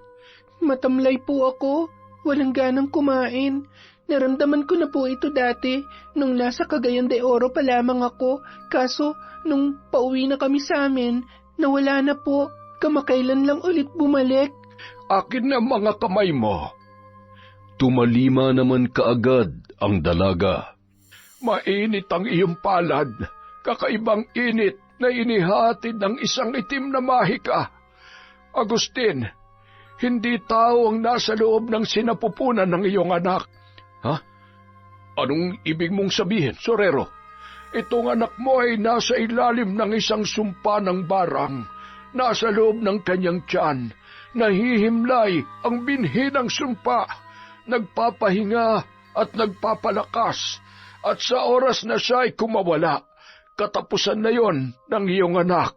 Matamlay po ako, walang ganang kumain. Naramdaman ko na po ito dati nung nasa Cagayan de Oro pa lamang ako. Kaso, nung pauwi na kami sa amin, nawala na po. Kamakailan lang ulit bumalik. Akin na mga kamay mo. Tumalima naman kaagad ang dalaga. Mainit ang iyong palad, kakaibang init na inihatid ng isang itim na mahika. Agustin, hindi tao ang nasa loob ng sinapupunan ng iyong anak. Ha? Anong ibig mong sabihin, Sorero? Itong anak mo ay nasa ilalim ng isang sumpa ng barang. Nasa loob ng kanyang tiyan. Nahihimlay ang binhi ng sumpa. Nagpapahinga at nagpapalakas. At sa oras na siya ay kumawala, katapusan na yon ng iyong anak.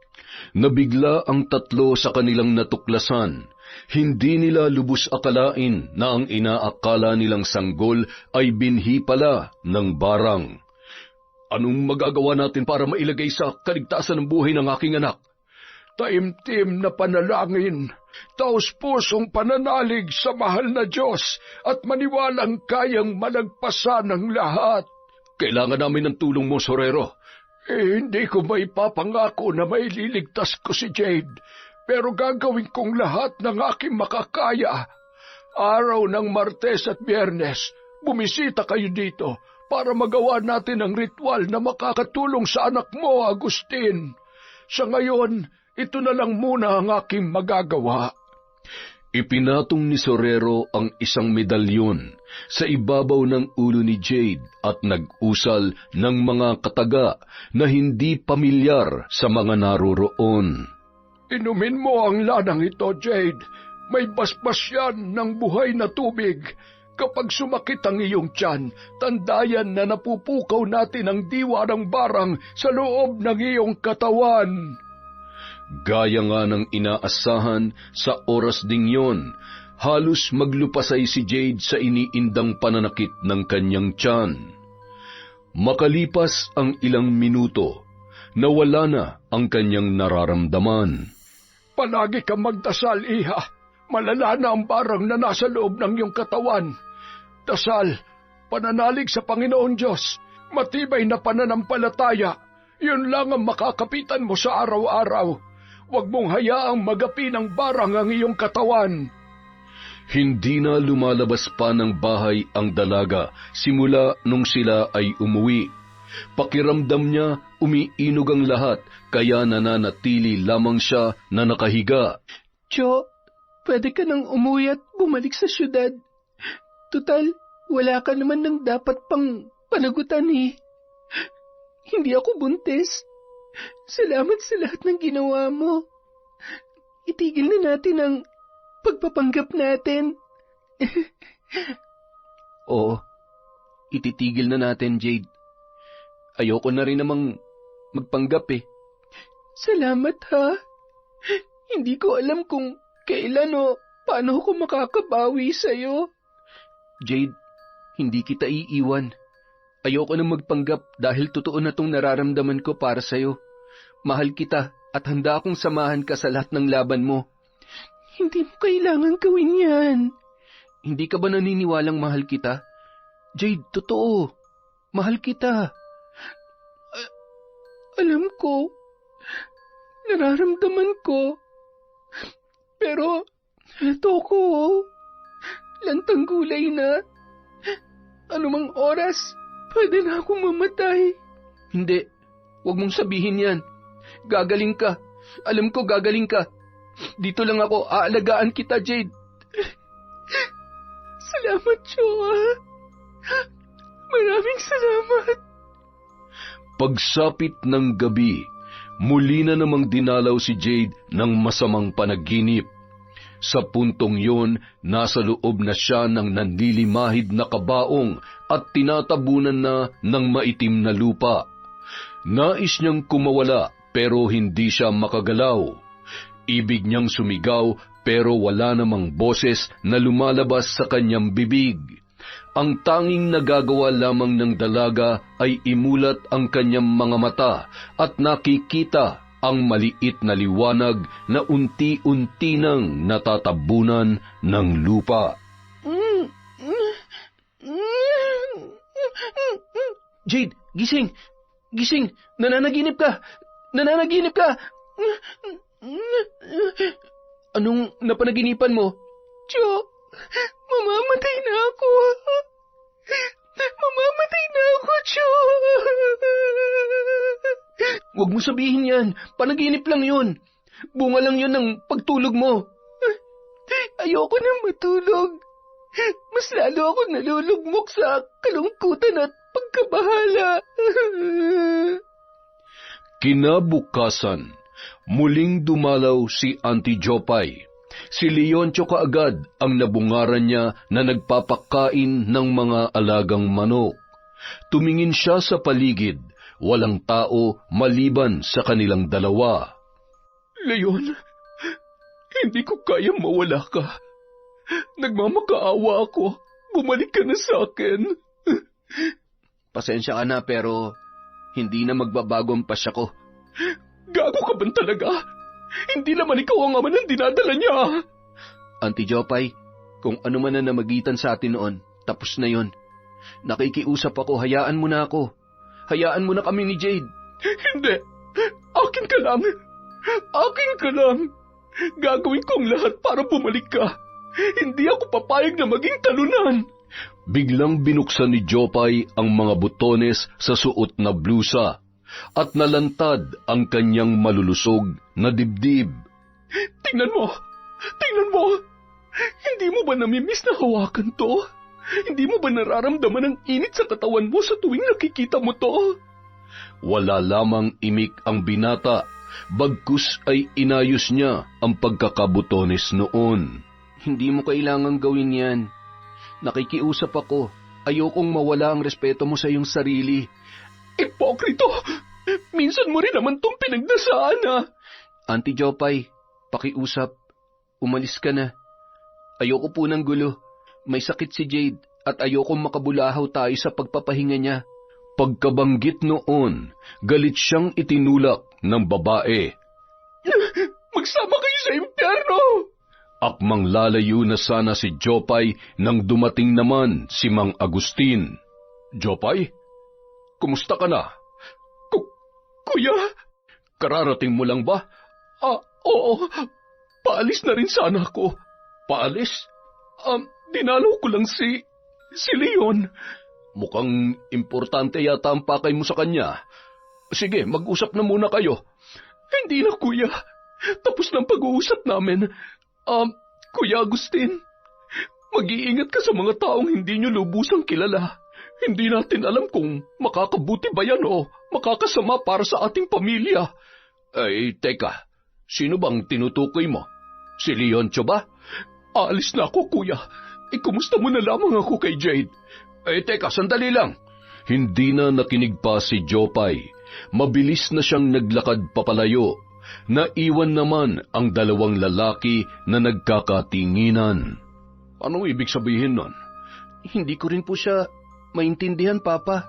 Nabigla ang tatlo sa kanilang natuklasan. Hindi nila lubos akalain na ang inaakala nilang sanggol ay binhi pala ng barang. Anong magagawa natin para mailagay sa kaligtasan ng buhay ng aking anak? Taimtim na panalangin, taos-pusong pananalig sa mahal na Diyos at maniwalang kayang malagpasan ng lahat. Kailangan namin ng tulong mo, Sorero. Hindi ko maipapangako na maililigtas ko si Jade, pero gagawin kong lahat ng aking makakaya. Araw ng Martes at Biyernes, bumisita kayo dito para magawa natin ang ritual na makakatulong sa anak mo, Agustin. Sa ngayon, ito na lang muna ang aking magagawa. Ipinatong ni Sorero ang isang medalyon sa ibabaw ng ulo ni Jade at nag-usal ng mga kataga na hindi pamilyar sa mga naroroon. Inumin mo ang lanang ito, Jade. May basbas yan ng buhay na tubig. Kapag sumakit ang iyong tiyan, tandayan na napupukaw natin ang diwa ng barang sa loob ng iyong katawan. Gaya nga ng inaasahan, sa oras ding yon, halos maglupasay si Jade sa iniindang pananakit ng kanyang tiyan. Makalipas ang ilang minuto, nawala na ang kanyang nararamdaman. Palagi kang magdasal, Iha. Malala na ang barang na nasa loob ng iyong katawan. Dasal, pananalig sa Panginoon Diyos, matibay na pananampalataya, yun lang ang makakapitan mo sa araw-araw. Huwag mong hayaang magapi ng barang ang iyong katawan. Hindi na lumalabas pa ng bahay ang dalaga simula nung sila ay umuwi. Pakiramdam niya umiinog ang lahat, kaya nananatili lamang siya na nakahiga. Jo, pwede ka nang umuwi at bumalik sa syudad. Tutal, wala ka naman ng dapat pang panagutan eh. Hindi ako buntis. Salamat sa lahat ng ginawa mo. Itigil na natin ang pagpapanggap natin. Oo, ititigil na natin, Jade. Ayoko na rin namang magpanggap eh. Salamat ha. Hindi ko alam kung kailan o paano ako makakabawi sa'yo. Jade, hindi kita iiwan. Ayoko na magpanggap dahil totoo na tong nararamdaman ko para sa'yo. Mahal kita at handa akong samahan ka sa lahat ng laban mo. Hindi mo kailangan gawin yan. Hindi ka ba naniniwalang mahal kita? Jade, totoo. Mahal kita. Alam ko. Nararamdaman ko. Pero, eto ko. Lantang gulay na. Anumang oras, pwede na akong mamatay. Hindi. Huwag mong sabihin yan. Gagaling ka. Alam ko gagaling ka. Dito lang ako. Aalagaan kita, Jade. Salamat, Joa. Maraming salamat. Pagsapit ng gabi, muli na namang dinalaw si Jade ng masamang panaginip. Sa puntong yon, nasa loob na siya ng nanlilimahid na kabaong at tinatabunan na ng maitim na lupa. Nais niyang kumawala pero hindi siya makagalaw. Ibig niyang sumigaw pero wala namang boses na lumalabas sa kanyang bibig. Ang tanging nagagawa lamang ng dalaga ay imulat ang kanyang mga mata at nakikita ang maliit na liwanag na unti-unti nang natatabunan ng lupa. Jade, gising! Gising! Nananaginip ka! Nananaginip ka! Anong napanaginipan mo? Jo, mamamatay na ako! Mamamatay na ako, Jo! Huwag mo sabihin yan. Panaginip lang yun. Bunga lang yun ng pagtulog mo. Ayoko na matulog. mas lalo ako nalulugmok sa kalungkutan at pagkabahala. Kinabukasan, muling dumalaw si Auntie Jopay. Si Leoncio kaagad ang nabungaran niya na nagpapakain ng mga alagang manok. Tumingin siya sa paligid, walang tao maliban sa kanilang dalawa. Leon, hindi ko kayang mawala ka. Nagmamakaawa ako. Bumalik ka na sa akin. Pasensya ka na pero hindi na magbabago ang pasya ko. Gago ka ba talaga? Hindi naman ikaw ang ama ng dinadala niya. Auntie Jopay, kung ano man na namagitan sa atin noon, tapos na yon. Nakikiusap ako, hayaan mo na ako. Hayaan mo na kami ni Jade. Hindi. Akin ka lang. Akin ka lang. Gagawin kong lahat para bumalik ka. Hindi ako papayag na maging talunan. Biglang binuksan ni Jopay ang mga butones sa suot na blusa at nalantad ang kanyang malulusog na dibdib. Tingnan mo! Tingnan mo! Hindi mo ba namimiss na hawakan to? Hindi mo ba nararamdaman ang init sa katawan mo sa tuwing nakikita mo to? Wala lamang imik ang binata, bagkus ay inayos niya ang pagkakabutones noon. Hindi mo kailangang gawin yan. Nakikiusap ako. Ayokong mawala ang respeto mo sa iyong sarili. Ipokrito! Minsan mo rin naman tong pinagdasaan, ha? Auntie Jopay, pakiusap. Umalis ka na. Ayoko po ng gulo. May sakit si Jade at ayokong makabulahaw tayo sa pagpapahinga niya. Pagkabanggit noon, galit siyang itinulak ng babae. Magsama kayo sa impyerno! Akmang lalayo na sana si Jopay nang dumating naman si Mang Agustin. Jopay, kumusta ka na? Kuya? Kararating mo lang ba? Oo. Paalis na rin sana ako. Paalis? Dinalaw ko lang si Leon. Mukhang importante yata ang pakay mo sa kanya. Sige, mag-usap na muna kayo. Hindi na, kuya. Tapos ng pag-uusap namin. Kuya Agustin, mag-iingat ka sa mga taong hindi nyo lubusang kilala. Hindi natin alam kung makakabuti ba yan o makakasama para sa ating pamilya. Ay, teka. Sino bang tinutukoy mo? Si Leoncio ba? Aalis na ako, kuya. Kumusta mo na lamang ako kay Jade? Teka, sandali lang. Hindi na nakinig pa si Jopay. Mabilis na siyang naglakad papalayo. Naiwan naman ang dalawang lalaki na nagkakatinginan. Anong ibig sabihin nun? Hindi ko rin po siya maintindihan, Papa.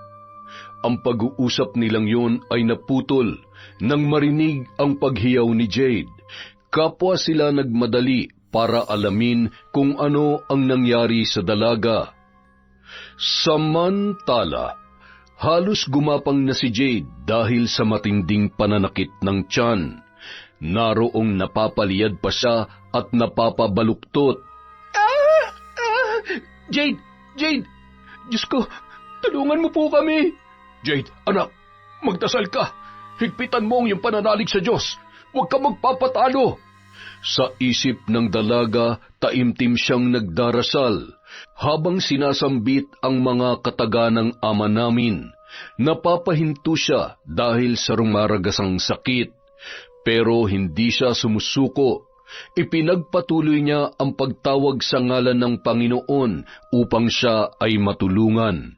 Ang pag-uusap nilang yun ay naputol nang marinig ang paghiyaw ni Jade. Kapwa sila nagmadali para alamin kung ano ang nangyari sa dalaga. Samantala, halos gumapang na si Jade dahil sa matinding pananakit ng tiyan. Naroong napapaliyad pa siya at napapabaluktot. Jade! Diyos ko, tulungan mo po kami! Jade, anak, magdasal ka. Higpitan mo ang iyong pananalig sa Diyos. Huwag ka magpapatalo. Sa isip ng dalaga, taimtim siyang nagdarasal. Habang sinasambit ang mga kataganang ama namin, napapahinto siya dahil sa rumaragasang sakit. Pero hindi siya sumusuko. Ipinagpatuloy niya ang pagtawag sa ngalan ng Panginoon upang siya ay matulungan.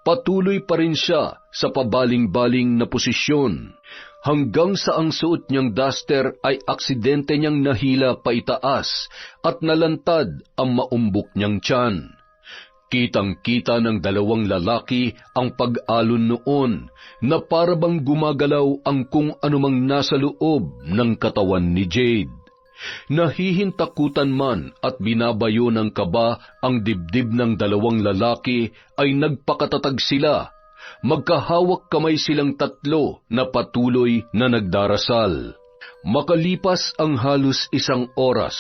Patuloy pa rin siya sa pabaling-baling na posisyon, hanggang sa ang suot niyang duster ay aksidente niyang nahila paitaas at nalantad ang maumbok niyang tiyan. Kitang-kita ng dalawang lalaki ang pag-alon noon na parabang gumagalaw ang kung anumang nasa loob ng katawan ni Jade. Nahihintakutan man at binabayo ng kaba ang dibdib ng dalawang lalaki ay nagpakatatag sila. Magkahawak kamay silang tatlo na patuloy na nagdarasal. Makalipas ang halos 1 oras,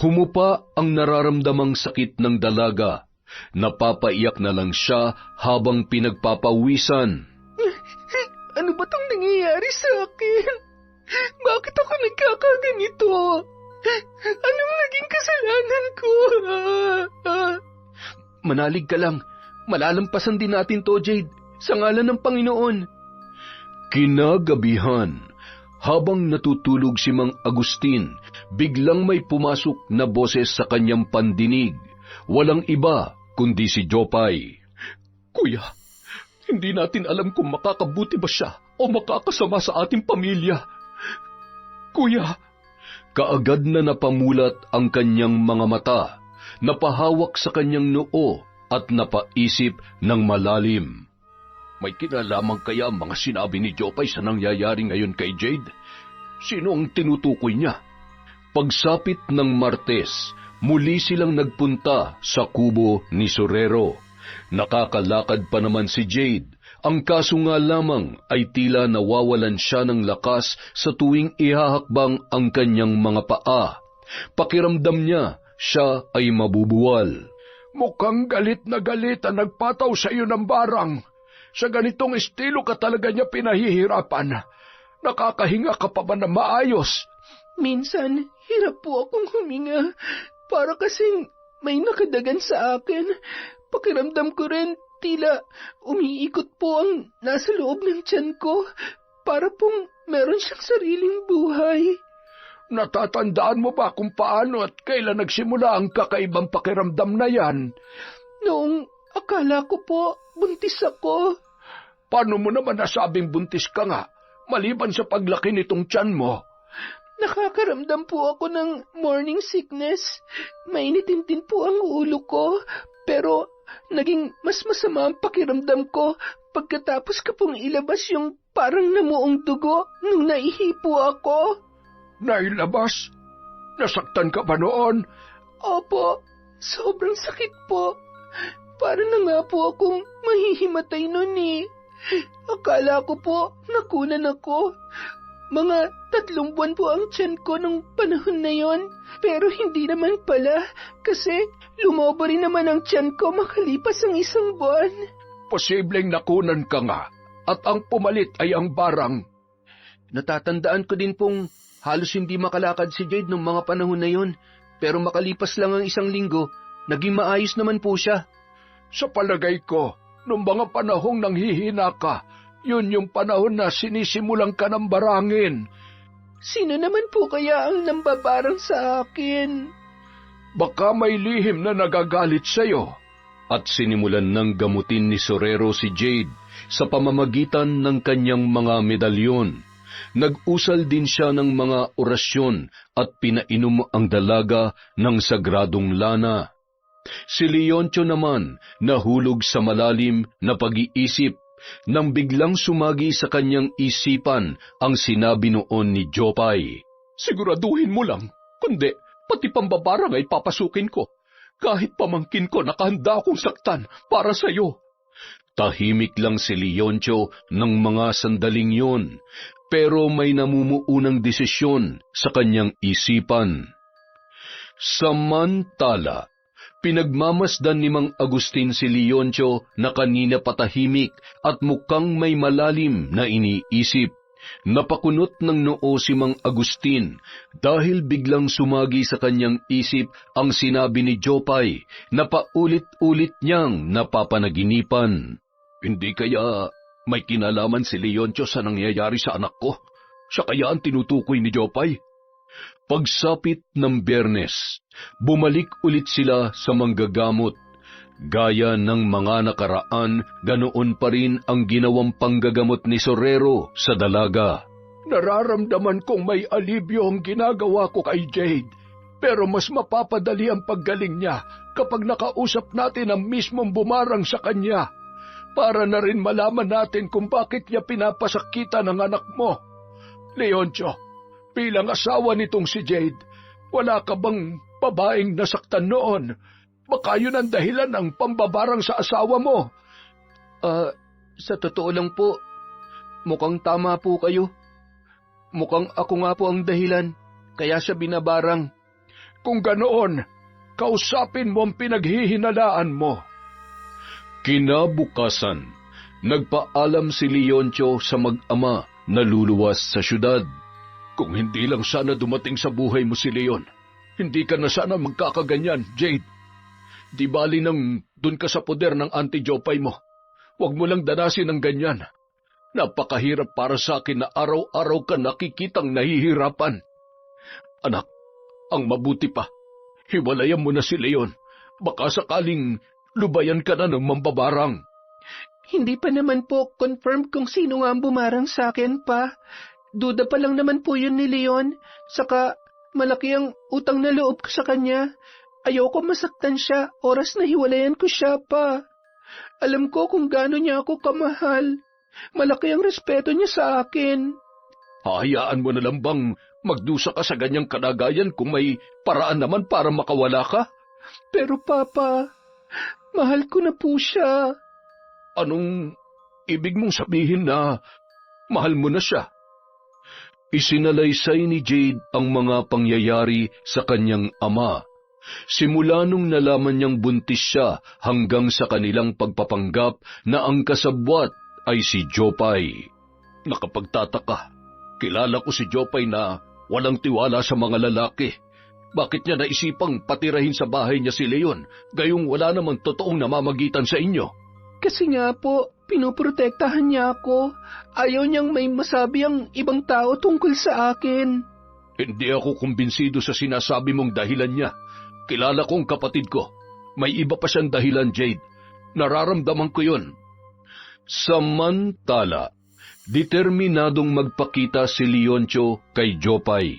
humupa ang nararamdamang sakit ng dalaga. Napapaiyak na lang siya habang pinagpapawisan. Ano ba tong nangyayari sa akin? Bakit ako nagkakaganito? Anong naging kasalanan ko? Manalig ka lang. Malalampasan din natin to, Jade. Sa ngalan ng Panginoon. Kinagabihan, habang natutulog si Mang Agustin, biglang may pumasok na boses sa kanyang pandinig. Walang iba kundi si Jopay. Kuya, hindi natin alam kung makakabuti ba siya o makakasama sa ating pamilya. Kuya, kaagad na napamulat ang kanyang mga mata, napahawak sa kanyang noo at napaisip ng malalim. May kinalaman kaya ang mga sinabi ni Jopay sa nangyayari ngayon kay Jade? Sino ang tinutukoy niya? Pagsapit ng Martes, muli silang nagpunta sa kubo ni Sorero. Nakakalakad pa naman si Jade. Ang kaso nga lamang ay tila nawawalan siya ng lakas sa tuwing ihahakbang ang kanyang mga paa. Pakiramdam niya, siya ay mabubuwal. Mukhang galit na galit ang nagpataw sa iyo ng barang. Sa ganitong estilo ka talaga niya pinahihirapan. Nakakahinga ka pa ba na maayos? Minsan, hirap po akong huminga. Para kasing may nakadagan sa akin. Pakiramdam ko rin, tila umiikot po ang nasa loob ng tiyan ko. Para pong meron siyang sariling buhay. Natatandaan mo ba kung paano at kailan nagsimula ang kakaibang pakiramdam na yan? Noong akala ko po, buntis ako. Paano mo naman nasabing buntis ka nga, maliban sa paglaki nitong tiyan mo? Nakakaramdam po ako ng morning sickness. Mainitin din po ang ulo ko, pero naging mas masama ang pakiramdam ko pagkatapos ko pong ilabas yung parang namuong dugo nung naihipo ako. Nailabas? Nasaktan ka ba noon? Opo, sobrang sakit po. Para na nga po akong mahihimatay nun eh. Akala ko po nakunan ako. Mga 3 buwan po ang tiyan ko nung panahon na yon. Pero hindi naman pala kasi lumobo rin naman ang tiyan ko makalipas ang 1 buwan. Posibleng nakunan ka nga at ang pumalit ay ang barang. Natatandaan ko din pong halos hindi makalakad si Jade nung mga panahon na yon, pero makalipas lang ang 1 linggo, naging maayos naman po siya. Sa palagay ko, nung mga panahong nanghihina ka, yun yung panahon na sinisimulang ka ng barangin. Sino naman po kaya ang nambabarang sa akin? Baka may lihim na nagagalit sa'yo. At sinimulan ng gamutin ni Sorero si Jade sa pamamagitan ng kanyang mga medalyon. Nag-usal din siya ng mga orasyon at pinainom ang dalaga ng sagradong lana. Si Leoncio naman nahulog sa malalim na pag-iisip nang biglang sumagi sa kanyang isipan ang sinabi noon ni Jopay. Siguraduhin mo lang, kundi pati pambabarang ay papasukin ko. Kahit pamangkin ko nakahanda akong saktan para sa iyo. Tahimik lang si Leoncio ng mga sandaling yon, pero may namumuunang desisyon sa kanyang isipan. Samantala, pinagmamasdan ni Mang Agustin si Leoncio na kanina patahimik at mukhang may malalim na iniisip. Napakunot ng noo si Mang Agustin dahil biglang sumagi sa kanyang isip ang sinabi ni Jopay na paulit-ulit niyang napapanaginipan. Hindi kaya may kinalaman si Leoncio sa nangyayari sa anak ko? Siya kaya ang tinutukoy ni Jopay? Pagsapit ng Biyernes, bumalik ulit sila sa manggagamot. Gaya ng mga nakaraan, ganoon pa rin ang ginawang panggagamot ni Sorero sa dalaga. Nararamdaman kong may alibyo ang ginagawa ko kay Jade, pero mas mapapadali ang paggaling niya kapag nakausap natin ang mismong bumarang sa kanya, para na rin malaman natin kung bakit niya pinapasakita ng anak mo. Leoncio, bilang asawa nitong si Jade, wala ka bang babaeng nasaktan noon? Baka yun ang dahilan ng pambabarang sa asawa mo. Sa totoo lang po, mukhang tama po kayo. Mukhang ako nga po ang dahilan, kaya siya binabarang. Kung ganoon, kausapin mo ang pinaghihinalaan mo. Kinabukasan, nagpaalam si Leoncio sa mag-ama na luluwas sa syudad. Kung hindi lang sana dumating sa buhay mo si Leon, hindi ka na sana magkakaganyan, Jade. Di bali nang dun ka sa poder ng Auntie Jopay mo. Huwag mo lang danasin ng ganyan. Napakahirap para sa akin na araw-araw ka nakikitang nahihirapan. Anak, ang mabuti pa, hiwalayan mo na si Leon. Baka sakaling lubayan ka na ng mambabarang. Hindi pa naman po confirmed kung sino nga ang bumarang sa akin pa. Duda pa lang naman po yun ni Leon. Saka malaki ang utang na loob ko sa kanya. Ayoko masaktan siya, oras na hiwalayan ko siya pa. Alam ko kung gaano niya ako kamahal. Malaki ang respeto niya sa akin. Hayaan mo na lang bang magdusa ka sa ganyang kalagayan kung may paraan naman para makawala ka? Pero Papa, mahal ko na po siya. Anong ibig mong sabihin na mahal mo na siya? Isinalaysay ni Jade ang mga pangyayari sa kanyang ama. Simula nung nalaman niyang buntis siya hanggang sa kanilang pagpapanggap na ang kasabwat ay si Jopay. Nakapagtataka, kilala ko si Jopay na walang tiwala sa mga lalaki. Bakit niya naisipang patirahin sa bahay niya si Leon, gayong wala namang totoong namamagitan sa inyo? Kasi nga po, pinoprotektahan niya ako. Ayaw niyang may masabi ang ibang tao tungkol sa akin. Hindi ako kumbinsido sa sinasabi mong dahilan niya. Kilala kong kapatid ko. May iba pa siyang dahilan, Jade. Nararamdaman ko yun. Samantala, determinadong magpakita si Leoncio kay Jopay.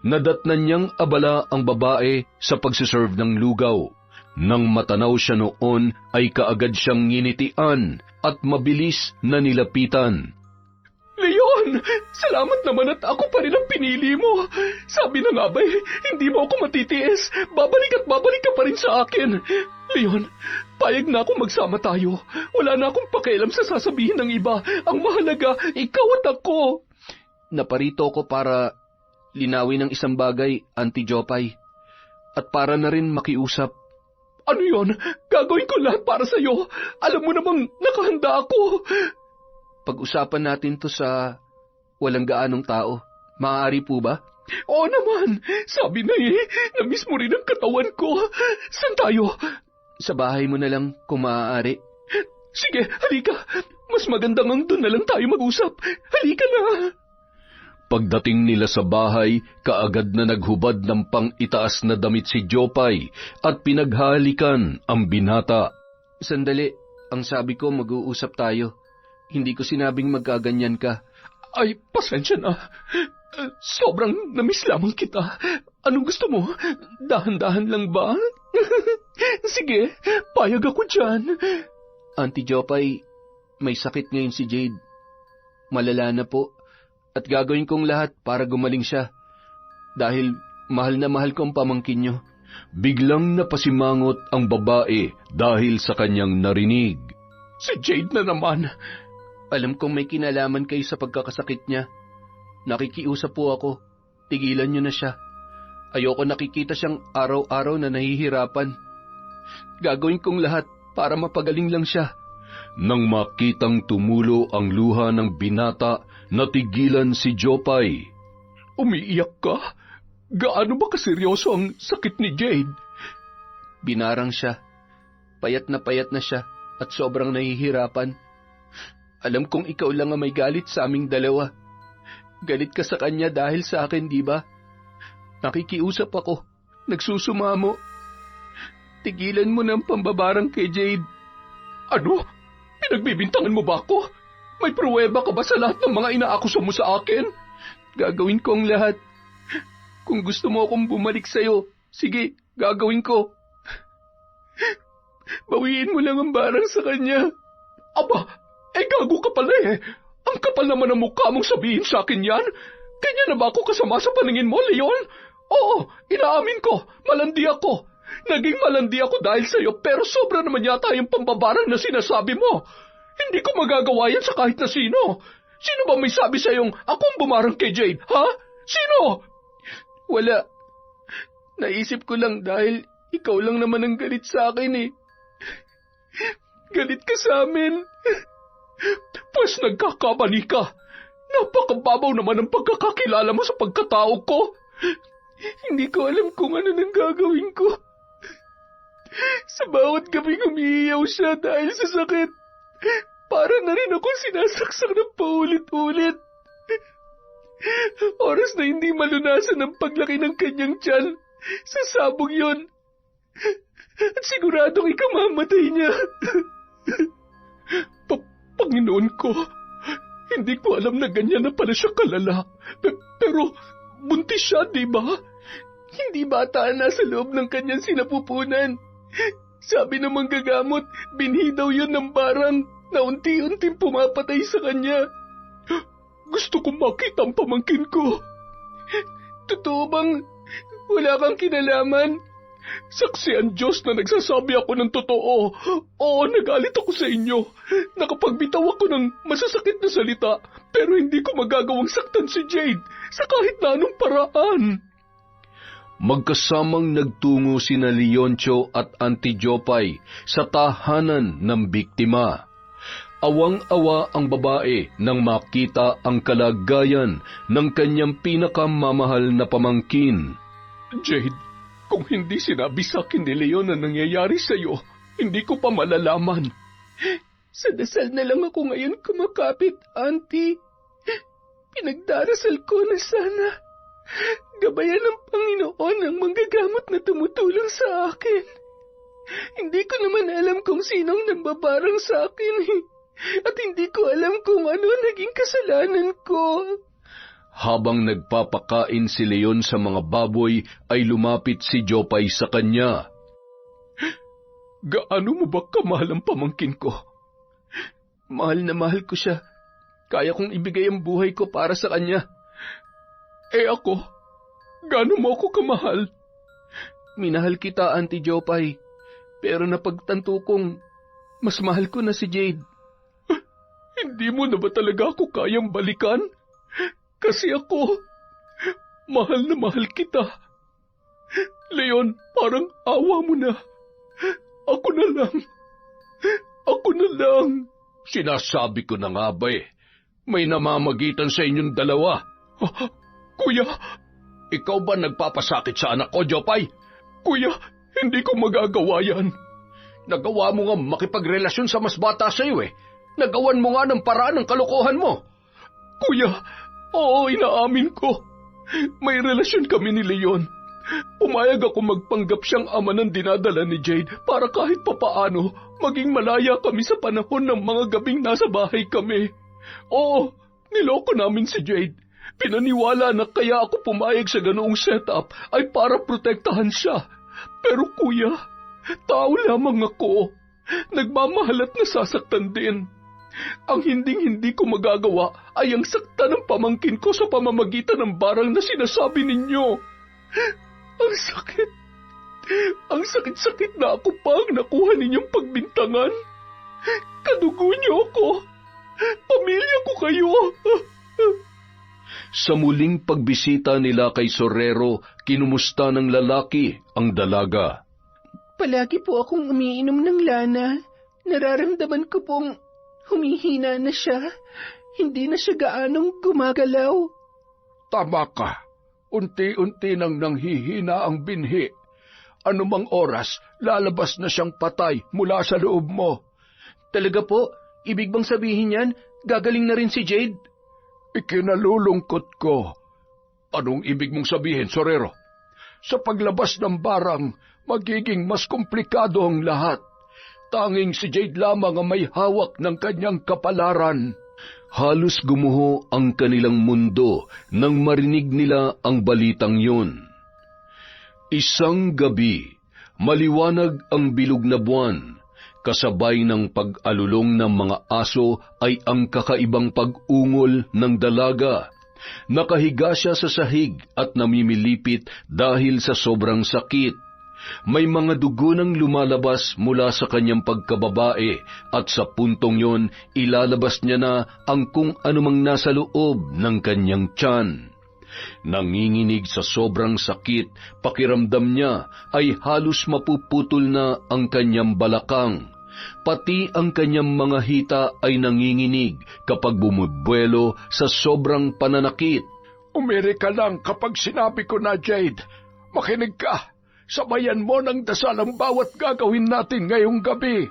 Nadatnan niyang abala ang babae sa pagsiserve ng lugaw. Nang matanaw siya noon ay kaagad siyang nginitian at mabilis na nilapitan. Leon! Salamat naman at ako pa rin ang pinili mo. Sabi na nga ba hindi mo ako matitiis. Babalik at babalik ka pa rin sa akin. Leon, payag na akong magsama tayo. Wala na akong pakialam sa sasabihin ng iba. Ang mahalaga, ikaw at ako. Naparito ko para linawin ang isang bagay, Auntie Jopay. At para na rin makiusap. Ano yon? Gagawin ko lahat para sa'yo. Alam mo namang nakahanda ako. Pag-usapan natin to sa walang gaanong tao. Maaari po ba? Oo naman. Sabi na na-miss mo rin ang katawan ko. Saan tayo? Sa bahay mo na lang kung maaari. Sige, halika. Mas magandang ang doon na lang tayo mag-usap. Halika na. Pagdating nila sa bahay, kaagad na naghubad ng pang-itaas na damit si Jopay at pinaghalikan ang binata. Sandali, ang sabi ko mag-uusap tayo. Hindi ko sinabing magkaganyan ka. Ay, pasensya na. Sobrang namiss lamang kita. Anong gusto mo? Dahan-dahan lang ba? Sige, payag ako dyan. Auntie Jopay, may sakit ngayon si Jade. Malala na po. At gagawin kong lahat para gumaling siya. Dahil mahal na mahal ko ang pamangkin niyo. Biglang napasimangot ang babae dahil sa kanyang narinig. Si Jade na naman. Alam kong may kinalaman kayo sa pagkakasakit niya. Nakikiusap po ako. Tigilan niyo na siya. Ayoko nakikita siyang araw-araw na nahihirapan. Gagawin kong lahat para mapagaling lang siya. Nang makitang tumulo ang luha ng binata, natigilan si Jopay. Umiiyak ka? Gaano ba kaseryoso ang sakit ni Jade? Binarang siya. Payat na siya at sobrang nahihirapan. Alam kong ikaw lang ang may galit sa aming dalawa. Galit ka sa kanya dahil sa akin, di ba? Nakikiusap ako. Nagsusumamo. Tigilan mo na ang pambabarang kay Jade. Ano? Pinagbibintangan mo ba ako? May pruweba ka ba sa lahat ng mga inaakusa mo sa akin? Gagawin ko ang lahat. Kung gusto mo akong bumalik sa'yo, sige, gagawin ko. Bawiin mo lang ang barang sa kanya. Aba, gago ka pala Ang kapal naman ng mukha mong sabihin sa akin yan. Kanya na ba ako kasama sa paningin mo, Leon? Oo, inaamin ko, malandi ako. Naging malandi ako dahil sa'yo pero sobra naman yata yung pambabarang na sinasabi mo. Hindi ko magagawa yan sa kahit na sino. Sino ba may sabi sa'yong akong bumarang kay Jade, ha? Sino? Wala. Naisip ko lang dahil ikaw lang naman ang galit sa akin Galit ka sa amin. Pues nagkakamali ka. Napakababaw naman ang pagkakakilala mo sa pagkatao ko. Hindi ko alam kung ano nang gagawin ko. Sa bawat gabing umiiyaw siya dahil sa sakit, para na rin akong sinasaksak ng paulit-ulit. Oras na hindi malunasan ang paglaki ng kanyang tiyan, sasabog yon. At siguradong ikamamatay niya. Panginoon ko, hindi ko alam na ganyan na pala siya kalala. Pero buntis siya, di ba? Hindi bata na sa loob ng kanyang sinapupunan. Sabi ng manggagamot, binhi daw yun ng barang na unti-unting pumapatay sa kanya. Gusto kong makita ang pamangkin ko. Totoo bang wala kang kinalaman? Saksi ang Diyos na nagsasabi ako ng totoo. Oo, nagalit ako sa inyo. Nakapagbitaw ako ng masasakit na salita, pero hindi ko magagawang saktan si Jade sa kahit na anong paraan. Magkasamang nagtungo sina Leoncio at Auntie Jopay sa tahanan ng biktima. Awang-awa ang babae nang makita ang kalagayan ng kanyang pinakamamahal na pamangkin. Jade, kung hindi sinabi sa akin ni Leon na nangyayari sa'yo, hindi ko pa malalaman. Sa dasal na lang ako ngayon kumakapit, Auntie. Pinagdarasal ko na sana gabayan ng Panginoon ang manggagamot na tumutulong sa akin. Hindi ko naman alam kung sinong nambabarang sa akin. At hindi ko alam kung ano naging kasalanan ko. Habang nagpapakain si Leon sa mga baboy, ay lumapit si Jopay sa kanya. Gaano mo ba kamahal ang pamangkin ko? Mahal na mahal ko siya. Kaya kong ibigay ang buhay ko para sa kanya. Eh ako, gaano mo ako kamahal? Minahal kita, Auntie Jopay. Pero napagtanto kong mas mahal ko na si Jade. Hindi mo na ba talaga ako kayang balikan? Kasi ako, mahal na mahal kita. Leon, parang awa mo na. Ako na lang. Ako na lang. Sinasabi ko na nga ba may namamagitan sa inyong dalawa. Kuya! Ikaw ba nagpapasakit sa anak ko, Jopay? Kuya, hindi ko magagawa yan. Nagawa mo nga makipagrelasyon sa mas bata sa iyo Nagawan mo nga ng paraan ng kalokohan mo. Kuya, oo, inaamin ko. May relasyon kami ni Leon. Pumayag ako magpanggap siyang ama ng dinadala ni Jade para kahit papaano maging malaya kami sa panahon ng mga gabing nasa bahay kami. Oo, niloko namin si Jade. Pinaniwala na kaya ako pumayag sa ganoong setup ay para protektahan siya. Pero kuya, tao lamang ako. Nagmamahal at nasasaktan din. Ang hinding-hindi ko magagawa ay ang sakta ng pamangkin ko sa pamamagitan ng barang na sinasabi ninyo. Ang sakit. Ang sakit-sakit na ako pa ang nakuha ninyong pagbintangan. Kadugo niyo ako. Pamilya ko kayo. Sa muling pagbisita nila kay Sorrero, kinumusta ng lalaki ang dalaga. Palagi po akong umiinom ng lana. Nararamdaman ko pong humihina na siya. Hindi na siya gaanong gumagalaw. Tama ka. Unti-unti nang nanghihina ang binhi. Anumang oras, lalabas na siyang patay mula sa loob mo. Talaga po? Ibig bang sabihin yan, gagaling na rin si Jade? Ikinalulungkot ko. Anong ibig mong sabihin, Sorrero? Sa paglabas ng barang, magiging mas komplikado ang lahat. Tanging si Jade lamang ang may hawak ng kanyang kapalaran. Halos gumuho ang kanilang mundo nang marinig nila ang balitang yun. Isang gabi, maliwanag ang bilog na buwan. Kasabay ng pag-alulong ng mga aso ay ang kakaibang pag-ungol ng dalaga. Nakahiga siya sa sahig at namimilipit dahil sa sobrang sakit. May mga dugo nang lumalabas mula sa kanyang pagkababae at sa puntong yon ilalabas niya na ang kung anumang nasa loob ng kanyang tiyan. Nanginginig sa sobrang sakit, pakiramdam niya ay halos mapuputol na ang kanyang balakang. Pati ang kanyang mga hita ay nanginginig kapag bumubuelo sa sobrang pananakit. Umiri ka lang kapag sinabi ko na, Jade. Makinig ka. sabayan mo ng dasal ang bawat gagawin natin ngayong gabi.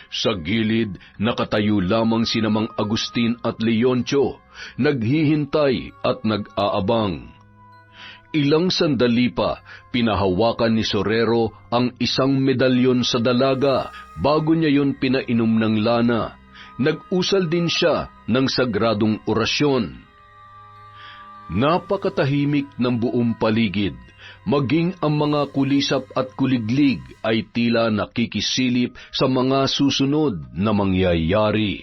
Sa gilid, nakatayo lamang sina Mang Agustin at Leoncio, naghihintay at nag-aabang. Ilang sandali pa, pinahawakan ni Sorero ang isang medalyon sa dalaga bago niya yon pinainom ng lana. Nag-usal din siya ng sagradong orasyon. Napakatahimik ng buong paligid. Maging ang mga kulisap at kuliglig ay tila nakikisilip sa mga susunod na mangyayari.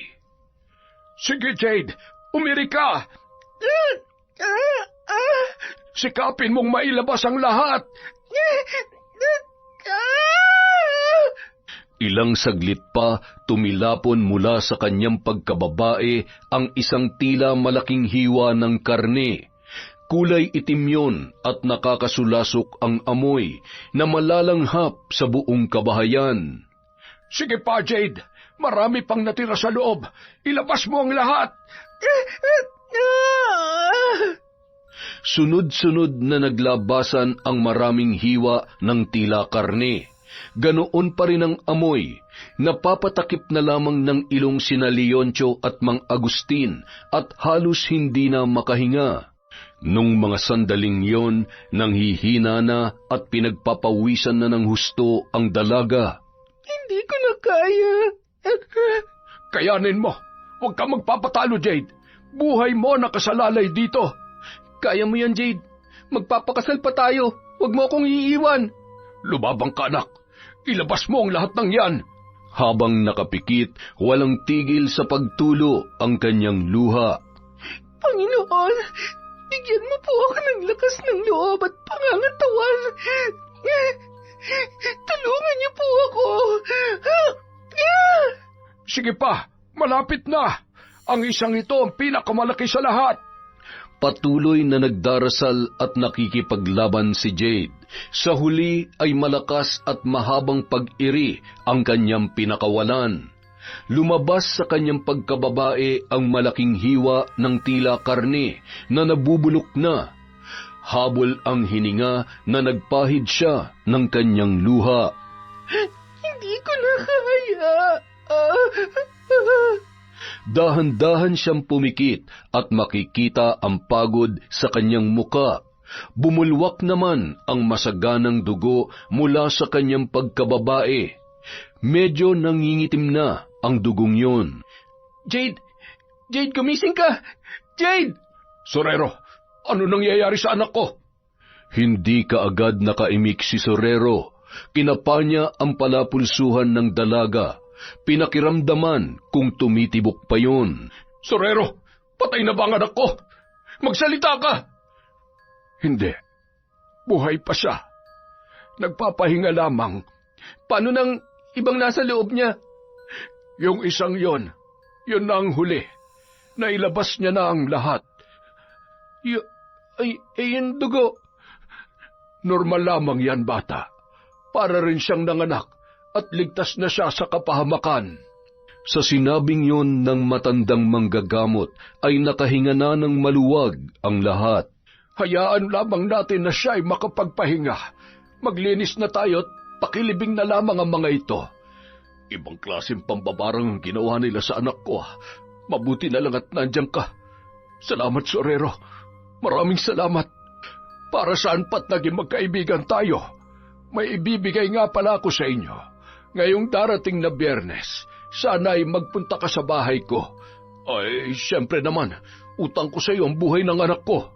Sige, Jade, umiri ka! Sikapin mong mailabas ang lahat! Ilang saglit pa, tumilapon mula sa kanyang pagkababae ang isang tila malaking hiwa ng karne. Kulay itim yun at nakakasulasok ang amoy na malalanghap sa buong kabahayan. Sige pa, Jade. Marami pang natira sa loob. Ilabas mo ang lahat. Sunod-sunod na naglabasan ang maraming hiwa ng tila karne. Ganoon pa rin ang amoy. Napapatakip na lamang ng ilong sina Leoncio at Mang Agustin at halos hindi na makahinga. Nung mga sandaling yon, nanghihina na at pinagpapawisan na ng husto ang dalaga. Hindi ko na kaya. Kayanin mo. Huwag ka magpapatalo, Jade. Buhay mo nakasalalay dito. Kaya mo yan, Jade. Magpapakasal pa tayo. Huwag mo akong iiwan. Lumabang ka, anak. Ilabas mo ang lahat ng yan. Habang nakapikit, walang tigil sa pagtulo ang kanyang luha. Panginoon, bigyan mo po ako ng lakas ng loob at pangangatawan. Tulungan niyo po ako. Sige pa, malapit na. Ang isang ito ang pinakamalaki sa lahat. Patuloy na nagdarasal at nakikipaglaban si Jade. Sa huli ay malakas at mahabang pag-iri ang kanyang pinakawalan. Lumabas sa kanyang pagkababae ang malaking hiwa ng tila karne na nabubulok na. Habol ang hininga na nagpahid siya ng kanyang luha. Hindi ko na kaya. Dahan-dahan siyang pumikit at makikita ang pagod sa kanyang muka. Bumulwak naman ang masaganang dugo mula sa kanyang pagkababae. Medyo nangingitim na ang dugong yon. Jade! Jade, gumising ka! Jade! Sorero, ano nangyayari sa anak ko? Hindi kaagad nakaimik si Sorero. Kinapa niya ang palapulsuhan ng dalaga. Pinakiramdaman kung tumitibok pa yun. Sorero, patay na ba ang anak ko? Magsalita ka! Hindi. Buhay pa siya. Nagpapahinga lamang. Paano nang ibang nasa loob niya? Yung isang yun na ang huli. Nailabas niya na ang lahat. Yung dugo. Normal lamang yan, bata. Para rin siyang nanganak at ligtas na siya sa kapahamakan. Sa sinabing yon ng matandang manggagamot ay nakahinga na ng maluwag ang lahat. Hayaan lamang natin na siya ay makapagpahinga. Maglinis na tayo at pakilibing na lamang ang mga ito. Ibang klaseng pambabarang ang ginawa nila sa anak ko. Mabuti na lang at nandiyan ka. Salamat, Sorero. Maraming salamat. Para saan pat naging magkaibigan tayo? May ibibigay nga pala ako sa inyo. Ngayong darating na Biyernes, sana ay magpunta ka sa bahay ko. Ay, siyempre naman, utang ko sa iyo ang buhay ng anak ko.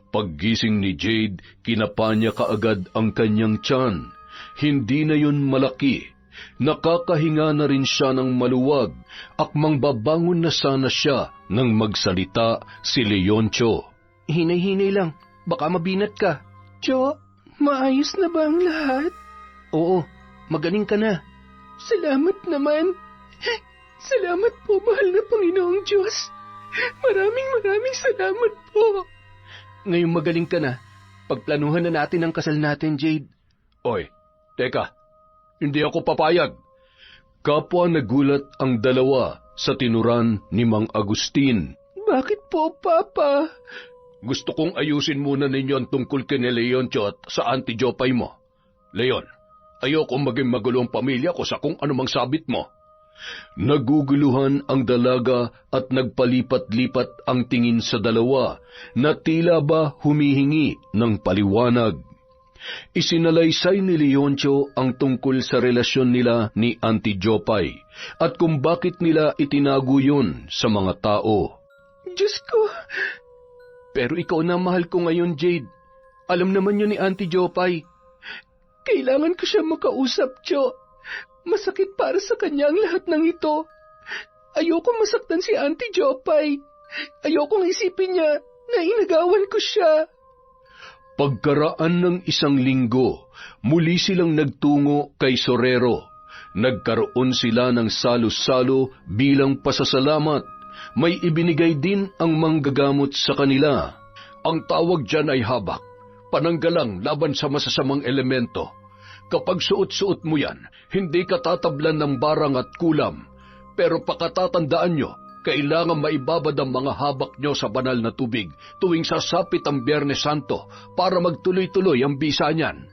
Paggising ni Jade, kinapa niya kaagad ang kanyang tiyan. Hindi na yun malaki. Nakakahinga na rin siya ng maluwag. Akmang babangon na sana siya nang magsalita si Leoncio. Hinay-hinay lang. Baka mabinat ka. Jo, maayos na ba ang lahat? Oo, magaling ka na. Salamat naman. Salamat po, mahal na Panginoong Diyos. Maraming salamat po. Ngayong magaling ka na, pagplanuhan na natin ang kasal natin, Jade. Oy, teka. Hindi ako papayag. Kapwa nagulat ang dalawa sa tinuran ni Mang Agustin. Bakit po, Papa? Gusto kong ayusin muna ninyo ang tungkol kay Leoncio at sa Auntie Jopay mo. Leon, ayoko maging magulo ang pamilya ko sa kung anumang sabit mo. Naguguluhan ang dalaga at nagpalipat-lipat ang tingin sa dalawa na tila ba humihingi ng paliwanag. Isinalaysay ni Leoncio ang tungkol sa relasyon nila ni Auntie Jopay at kung bakit nila itinago yun sa mga tao. Diyos ko, Pero ikaw na mahal ko ngayon, Jade. Alam naman yun ni Auntie Jopay. kailangan ko siya makausap, Jo. Masakit para sa kanya ang lahat ng ito. Ayoko masaktan si Auntie Jopay. Ayokong isipin niya na inagawan ko siya. Pagkaraan ng 1 linggo, muli silang nagtungo kay Sorero. Nagkaroon sila ng salo-salo bilang pasasalamat. May ibinigay din ang manggagamot sa kanila. Ang tawag dyan ay habak, pananggalang laban sa masasamang elemento. Kapag suot-suot mo yan, hindi ka tatablan ng barang at kulam. Pero pakatatandaan nyo, kailangan maibabad ang mga habak nyo sa banal na tubig tuwing sasapit ang Biyernes Santo para magtuloy-tuloy ang bisa niyan.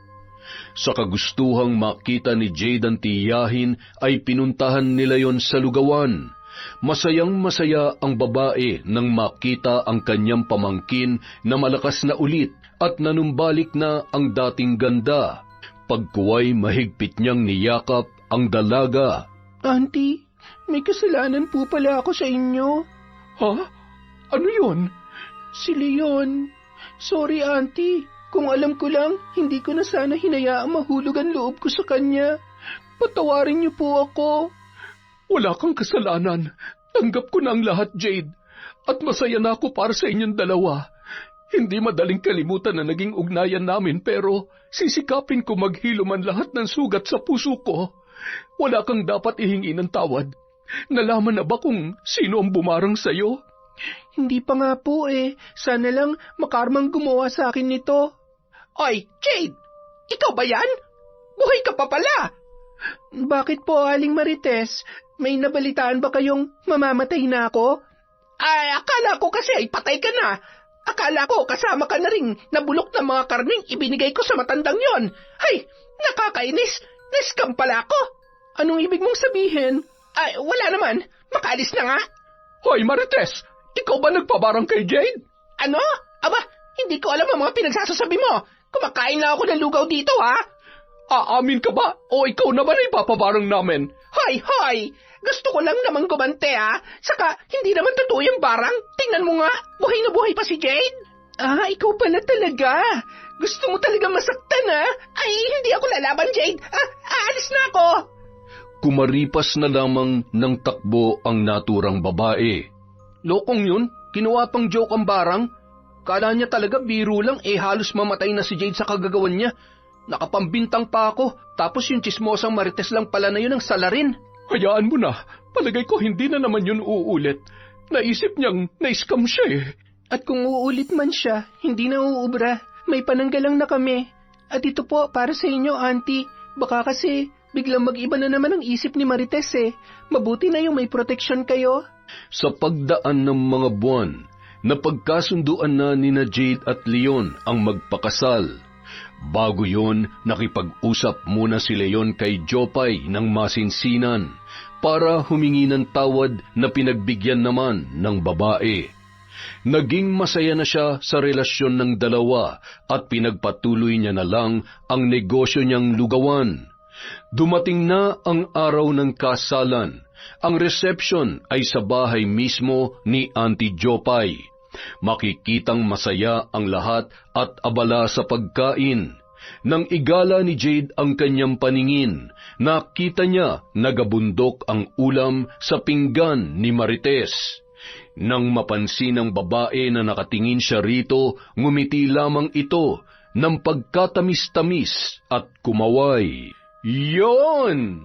Sa kagustuhang makita ni Jade ang tiyahin ay pinuntahan nila yon sa lugawan. Masayang-masaya ang babae nang makita ang kanyang pamangkin na malakas na ulit at nanumbalik na ang dating ganda. Pagkuway mahigpit niyang niyakap ang dalaga. Auntie, may kasalanan po pala ako sa inyo. Ha? Ano yun? Si Leon. Sorry, Auntie. Kung alam ko lang, hindi ko na sana hinayaang mahulog ang loob ko sa kanya. Patawarin niyo po ako. Wala kang kasalanan. Tanggap ko na ang lahat, Jade. At masaya na ako para sa inyong dalawa. Hindi madaling kalimutan na naging ugnayan namin pero sisikapin ko maghilo man lahat ng sugat sa puso ko. Wala kang dapat ihingi ng tawad. Nalaman na ba kung sino ang bumarang sa'yo? Hindi pa nga po eh. Sana lang makarmang gumawa sa akin nito. Oy, Jade! Ikaw ba yan? Buhay ka pa pala! Bakit po, Aling Marites? May nabalitaan ba kayong mamamatay na ako? Ay, akala ko kasi ay patay ka na. Akala ko kasama ka na rin nabulok ng mga karning ibinigay ko sa matandang yon. Ay, nakakainis. Niskam pala ako. Anong ibig mong sabihin? Ay, wala naman. Makaalis na nga. Hoy, Marites! Ikaw ba nagpabarang kay Jade? Ano? Aba, hindi ko alam ang mga pinagsasasabi mo. Kumakain lang ako ng lugaw dito, ha? Aamin ka ba? O ikaw naman ay papabarang namin? Hoy, hoy! Gusto ko lang naman gumante, ha? Saka, hindi naman totoo yung barang. Tingnan mo nga, buhay na buhay pa si Jade. Ah, ikaw pala talaga. Gusto mo talaga masaktan, ha? Ay, hindi ako lalaban, Jade. Aalis na ako. Kumaripas na lamang ng takbo ang naturang babae. Lokong yun, kinuha pang joke ang barang. Kala niya talaga biro lang, halos mamatay na si Jade sa kagagawan niya. Nakapambintang pa ako, tapos yung chismosang Marites lang pala na yun ang salarin. Hayaan mo na. Palagay ko hindi na naman yun uulit. Naisip niyang na-scam siya eh. At kung uulit man siya, hindi na uubra. May pananggalang na kami. At ito po, para sa inyo, Auntie. Baka kasi biglang mag-iba na naman ang isip ni Marites eh. Mabuti na yung may protection kayo. Sa pagdaan ng mga buwan, napagkasunduan na nina Jade at Leon ang magpakasal. Bago yon, nakipag-usap muna si Leon kay Jopay ng masinsinan para humingi ng tawad na pinagbigyan naman ng babae. Naging masaya na siya sa relasyon ng dalawa at pinagpatuloy niya na lang ang negosyo niyang lugawan. Dumating na ang araw ng kasalan. Ang reception ay sa bahay mismo ni Auntie Jopay. Makikitang masaya ang lahat at abala sa pagkain. Nang igala ni Jade ang kanyang paningin, nakita niya nagabundok ang ulam sa pinggan ni Marites. Nang mapansin ng babae na nakatingin siya rito, ngumiti lamang ito ng pagkatamis-tamis at kumaway. Yon!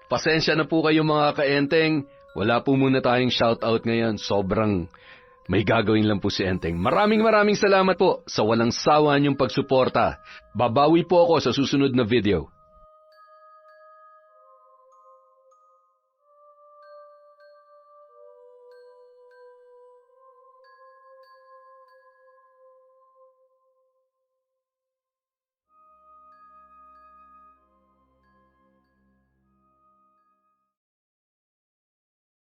Pasensya na po kayo mga kaenteng. Wala po muna tayong shoutout ngayon. Sobrang may gagawin lang po si Enteng. Maraming salamat po sa walang sawa niyong pagsuporta. Babawi po ako sa susunod na video.